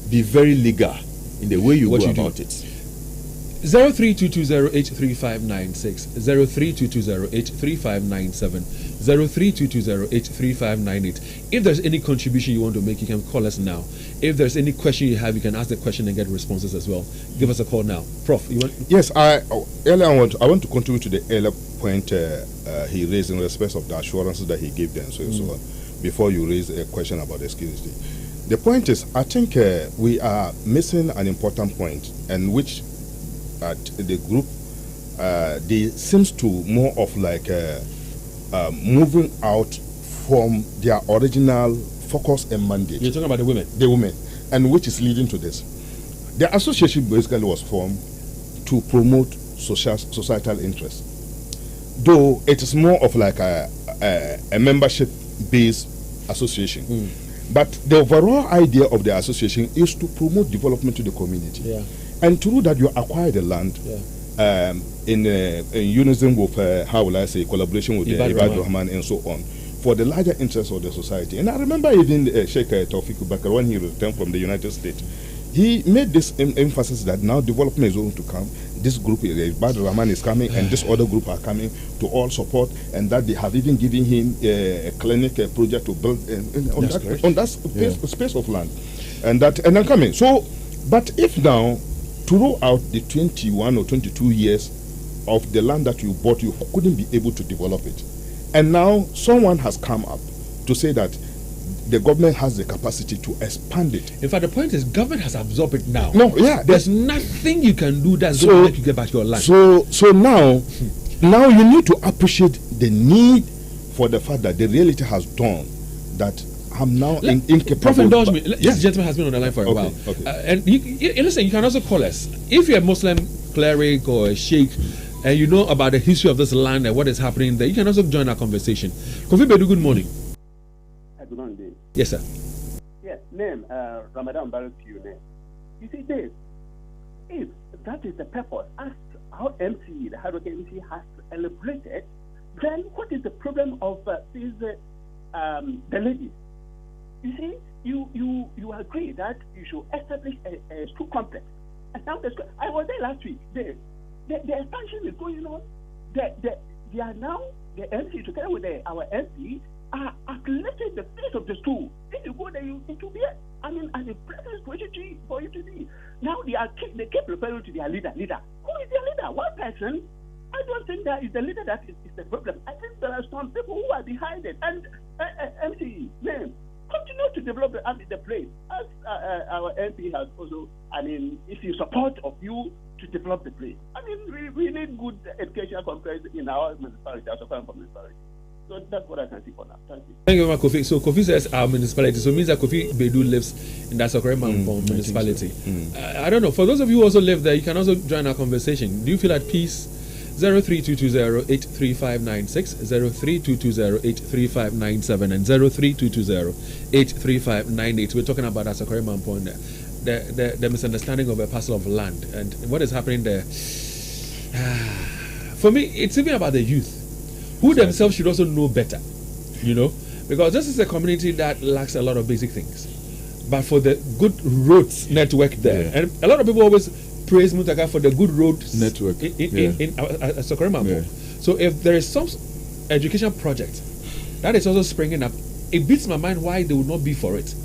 Speaker 5: be very legal in the way you go about it.
Speaker 2: 0322083596, 0322083597, 0322083598. If there's any contribution you want to make, you can call us now. If there's any question you have, you can ask the question and get responses as well. Give us a call now. Prof, you want?
Speaker 3: Yes, I want to contribute to the earlier point he raised in respect of the assurances that he gave them. So on, before you raise a question about the security. The point is, I think we are missing an important point, and which the group, they seems to more of like moving out from their original focus and mandate.
Speaker 2: You're talking about the women?
Speaker 3: The women, and which is leading to this. The association basically was formed to promote societal interests, though it is more of like a membership-based association. But the overall idea of the association is to promote development to the community.
Speaker 2: Yeah.
Speaker 3: And through that, you acquire the land in unison with, how will I say, collaboration with Ibad Rahman and so on, for the larger interests of the society. And I remember even Sheikh Tawfiq Bakar, when he returned from the United States, he made this emphasis that now development is going to come. This group, Ibad Rahman, is coming, and this other group are coming to all support, and that they have even given him a clinic project to build on that space of land, and then coming. So, but if now, throughout the 21 or 22 years of the land that you bought, you couldn't be able to develop it, and now someone has come up to say that the government has the capacity to expand it.
Speaker 2: In fact, the point is, government has absorbed it now.
Speaker 3: No, yeah,
Speaker 2: there's nothing you can do that's going to make you get back your land.
Speaker 3: So now you need to appreciate the need for the fact that the reality has dawned that I'm now incapable.
Speaker 2: Prof, indulge me. This gentleman has been on the line for a while.
Speaker 3: Okay.
Speaker 2: And listen, you can also call us. If you're a Muslim cleric or a sheikh, and you know about the history of this land and what is happening there, you can also join our conversation. Kofi Bedu, good morning.
Speaker 6: Good morning.
Speaker 2: Yes, sir.
Speaker 6: Yes, name Ramadan Barak to your name. You see, Dave, if that is the purpose, as how MCE, the hard work MCE has elaborated, then what is the problem of these the ladies? You see, you agree that you should establish a school complex. And now I was there last week. The expansion is going on. They are now, the MCE together with our MCE, are uplifting the face of the school. If you go there, it will be as a pleasant situation for you to be. Now they keep referring to their leader. Who is their leader? One person. I don't think that is the leader that is the problem. I think there are some people who are behind it. And MCE, continue to develop the place. As our MP has also, if you support of you to develop the place. We need good educational conference in our municipality, Asokore municipality. So that's what I can see for now. Thank you.
Speaker 2: Thank you very much, Kofi. So Kofi says our municipality. So it means that Kofi Bedu lives in the Asokore Mampong municipality. So. I don't know. For those of you who also live there, you can also join our conversation. Do you feel at peace? 03220-83596, 03220-83597, and 03220-83598. We're talking about Asokore Mampong, the misunderstanding of a parcel of land and what is happening there. For me, it's even about the youth, who themselves should also know better, because this is a community that lacks a lot of basic things. But for the good roads network there, and a lot of people always praise Mutaka for the good road network in Asokore Mampong. So if there is some education project that is also springing up, it beats my mind why they would not be for it,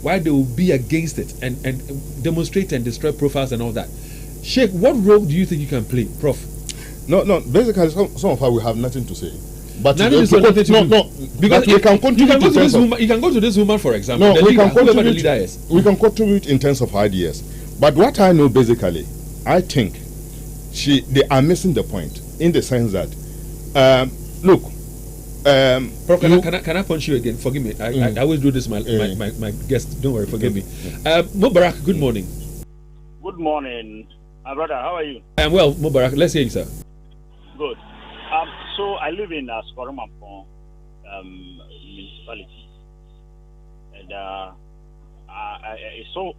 Speaker 2: why they will be against it and demonstrate and destroy profiles and all that. Sheikh, what role do you think you can play, Prof?
Speaker 3: No. Basically, some of us will have nothing to say. But
Speaker 2: because
Speaker 3: we can contribute.
Speaker 2: You can go to this woman, for example.
Speaker 3: No,
Speaker 2: we can contribute.
Speaker 3: We can contribute in terms of ideas. But what I know, basically, I think they are missing the point in the sense that, look.
Speaker 2: Prof, can I punch you again? Forgive me. I always do this. My guest. Don't worry. Forgive me. Mubarak, good morning.
Speaker 7: Good morning, my brother. How are you?
Speaker 2: I am well, Mubarak. Let's hear you, sir.
Speaker 7: Good. So I live in Asokore Mampong municipality, and it's so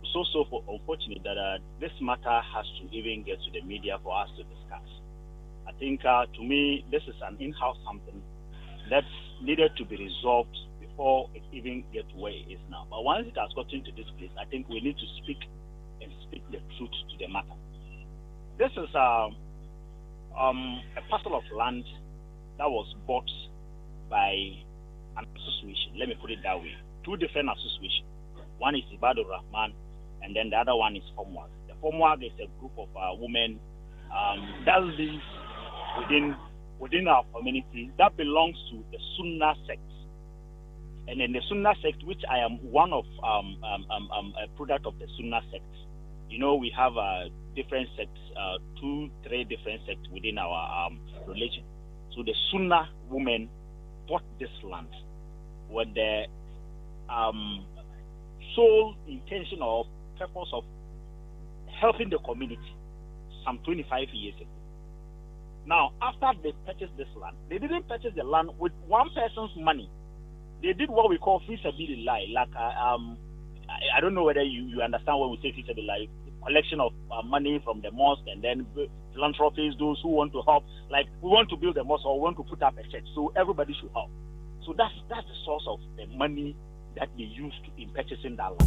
Speaker 7: unfortunate that this matter has to even get to the media for us to discuss. I think to me this is an in-house something that's needed to be resolved before it even gets where it is now. But once it has gotten to this place, I think we need to speak the truth to the matter. This is a parcel of land that was bought by an association. Let me put it that way. Two different associations. One is Ibad Rahman, and then the other one is FOMWAG. The FOMWAG is a group of women that lives within our community that belongs to the Sunnah sect. And in the Sunnah sect, which I am one of a product of the Sunnah sect, we have different sects, 2-3 different sects within our religion. So the Sunnah women bought this land with the sole intention or purpose of helping the community some 25 years ago. Now, after they purchased this land, they didn't purchase the land with one person's money. They did what we call feasibility, like I don't know whether you understand what we say feasibility, collection of money from the mosque, and then philanthropists, those who want to help. Like, we want to build a mosque or we want to put up a church, so everybody should help. So that's the source of the money that they used in purchasing that land.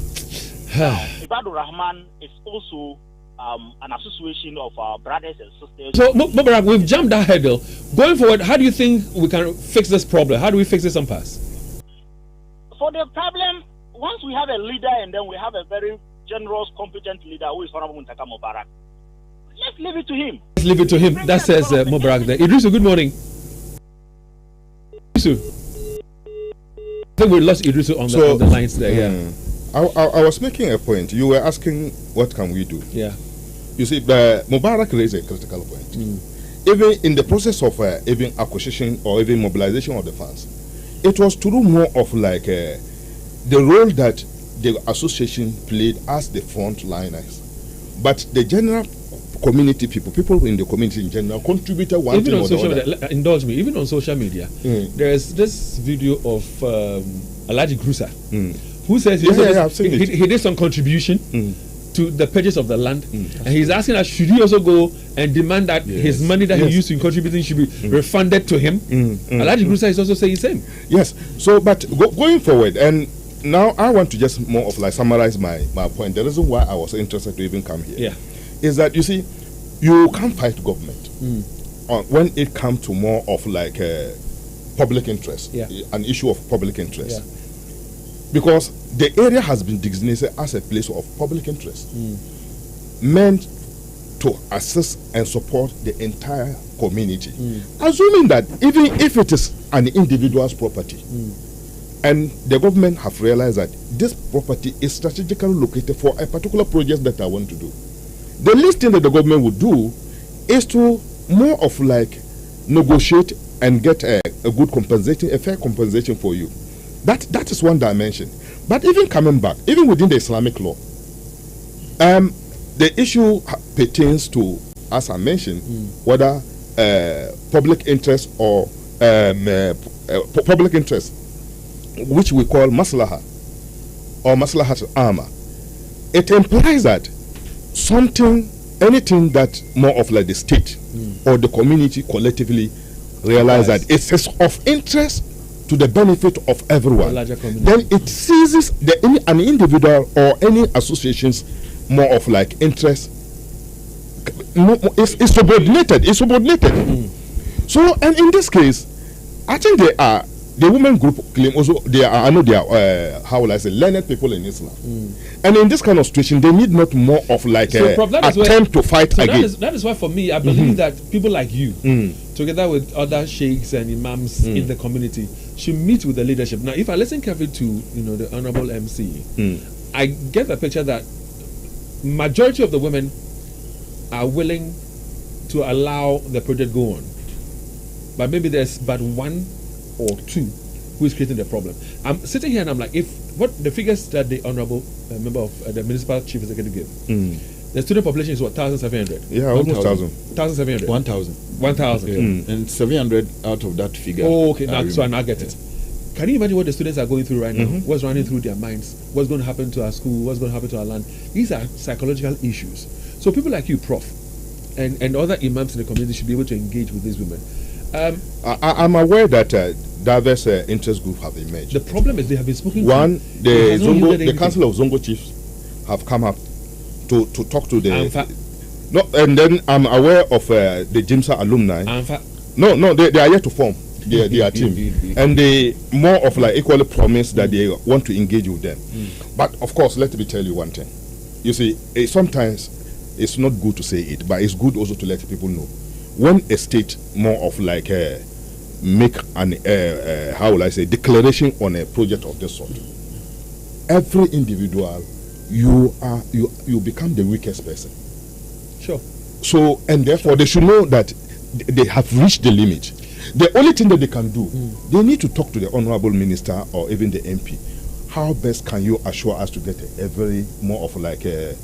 Speaker 7: Now, Ibadur Rahman is also an association of our brothers and sisters.
Speaker 2: So, Mubarak, we've jumped that hurdle. Going forward, how do you think we can fix this problem? How do we fix this impasse?
Speaker 7: For the problem, once we have a leader and then we have a very generous, competent leader who is Honorable Muntaka Mubarak, let's leave it to him.
Speaker 2: Let's leave it to him. That says Mubarak there. Idrisu, good morning. Idrisu. I think we lost Idrisu on the lines there. Yeah.
Speaker 3: I was making a point. You were asking what can we do?
Speaker 2: Yeah.
Speaker 3: You see, Mubarak raised a critical point. Even in the process of even acquisition or even mobilization of the funds, it was to do more of like the role that the association played as the frontliners. But the general community people in the community in general contributed one
Speaker 2: even
Speaker 3: thing
Speaker 2: on
Speaker 3: or
Speaker 2: social
Speaker 3: the other.
Speaker 2: media, indulge me, even on social media, there's this video of Alhaji Grusa, who says he did some contribution to the purchase of the land, and he's asking us, should he also go and demand that his money that he used in contributing should be refunded to him? Alhaji Grusa is also saying the same.
Speaker 3: Yes. So, but going forward, and now I want to just more of like summarize my point. The reason why I was interested to even come here is that, you see, you can't fight government when it comes to more of like public interest, an issue of public interest. Because the area has been designated as a place of public interest, meant to assist and support the entire community. Assuming that even if it is an individual's property, and the government have realized that this property is strategically located for a particular project that I want to do, the least thing that the government would do is to more of like negotiate and get a good compensation, a fair compensation for you. That is one dimension. But even coming back, even within the Islamic law, the issue pertains to, as I mentioned, whether public interest or public interest, which we call maslaha or maslahat amma. It implies that anything that more of like the state or the community collectively realize that it is of interest to the benefit of everyone, then it seizes an individual or any association's more of like interest. It's subordinated. It's subordinated. So, and in this case, I think the women group claim also they are how will I say, learned people in Islam, and in this kind of situation they need not more of like attempt to fight against.
Speaker 2: That is why for me I believe that people like you, together with other sheikhs and imams in the community, should meet with the leadership. Now, if I listen carefully to the Honorable MCE, I get the picture that majority of the women are willing to allow the project go on, but maybe there's but one or two who is creating the problem. I'm sitting here and I'm like, if what the figures that the honorable member of the municipal chief executive give, the student population is what, 1,700?
Speaker 3: Yeah, almost 1,000.
Speaker 2: 1,700.
Speaker 5: 1,000.
Speaker 2: 1,000.
Speaker 5: And 700 out of that figure.
Speaker 2: Oh, okay, now, so I now get it. Can you imagine what the students are going through right now? What's running through their minds? What's going to happen to our school? What's going to happen to our land? These are psychological issues. So people like you, Prof, and other imams in the community should be able to engage with these women.
Speaker 3: I'm aware that diverse interest groups have emerged.
Speaker 2: The problem is they have been spoken
Speaker 3: to. The Council of Zongo Chiefs have come up to talk to the. And then I'm aware of the JIMSA alumni. No, they are yet to form their team, and they more of like equally promise that they want to engage with them. But of course, let me tell you one thing. You see, sometimes it's not good to say it, but it's good also to let people know. When a state more of like make an how will I say declaration on a project of this sort, every individual you become the weakest person.
Speaker 2: Sure.
Speaker 3: So, and therefore they should know that they have reached the limit. The only thing that they can do, they need to talk to the honorable minister or even the MP. How best can you assure us to get a very more of like a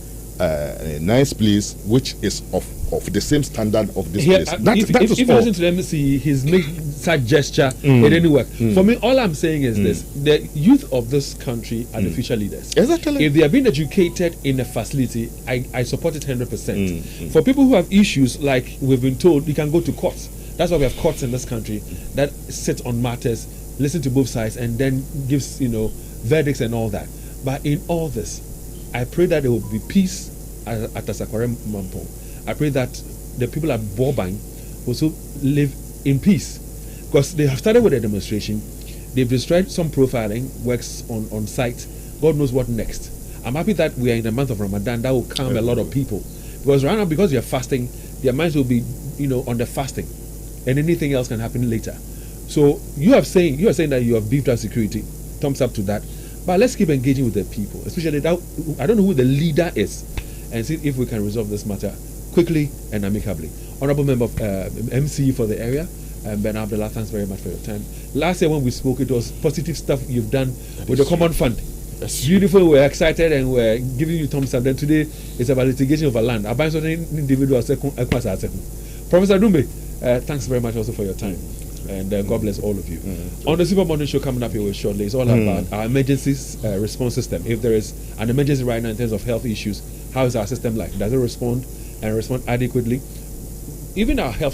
Speaker 3: nice place which is of the same standard of this place?
Speaker 2: If you listen to the MCE, he's made such gesture, it didn't work. For me, all I'm saying is this: the youth of this country are the future leaders.
Speaker 3: Exactly.
Speaker 2: If they are being educated in a facility, I support it 100%. For people who have issues, like we've been told, you can go to courts. That's why we have courts in this country that sit on matters, listen to both sides, and then gives verdicts and all that. But in all this, I pray that there will be peace at Asokore Mampong. I pray that the people at Bobang also live in peace, because they have started with a demonstration. They've destroyed some profiling works on site. God knows what next. I'm happy that we are in the month of Ramadan. That will calm a lot of people, because right now, because you're fasting, their minds will be on the fasting, and anything else can happen later. So you are saying that you have beefed our security. Thumbs up to that. But let's keep engaging with the people, especially that I don't know who the leader is, and see if we can resolve this matter quickly and amicably. Honorable member of MCE for the area, Ben Abdallah, thanks very much for your time. Last year when we spoke, it was positive stuff you've done with the Common Fund. It's beautiful. We're excited and we're giving you thumbs up. Then today it's about litigation of a land. Professor Dumbe, thanks very much also for your time. And God bless all of you. On the Super Morning Show coming up here shortly, it's all about our emergency response system. If there is an emergency right now in terms of health issues, how is our system like? Does it respond and respond adequately? Even our health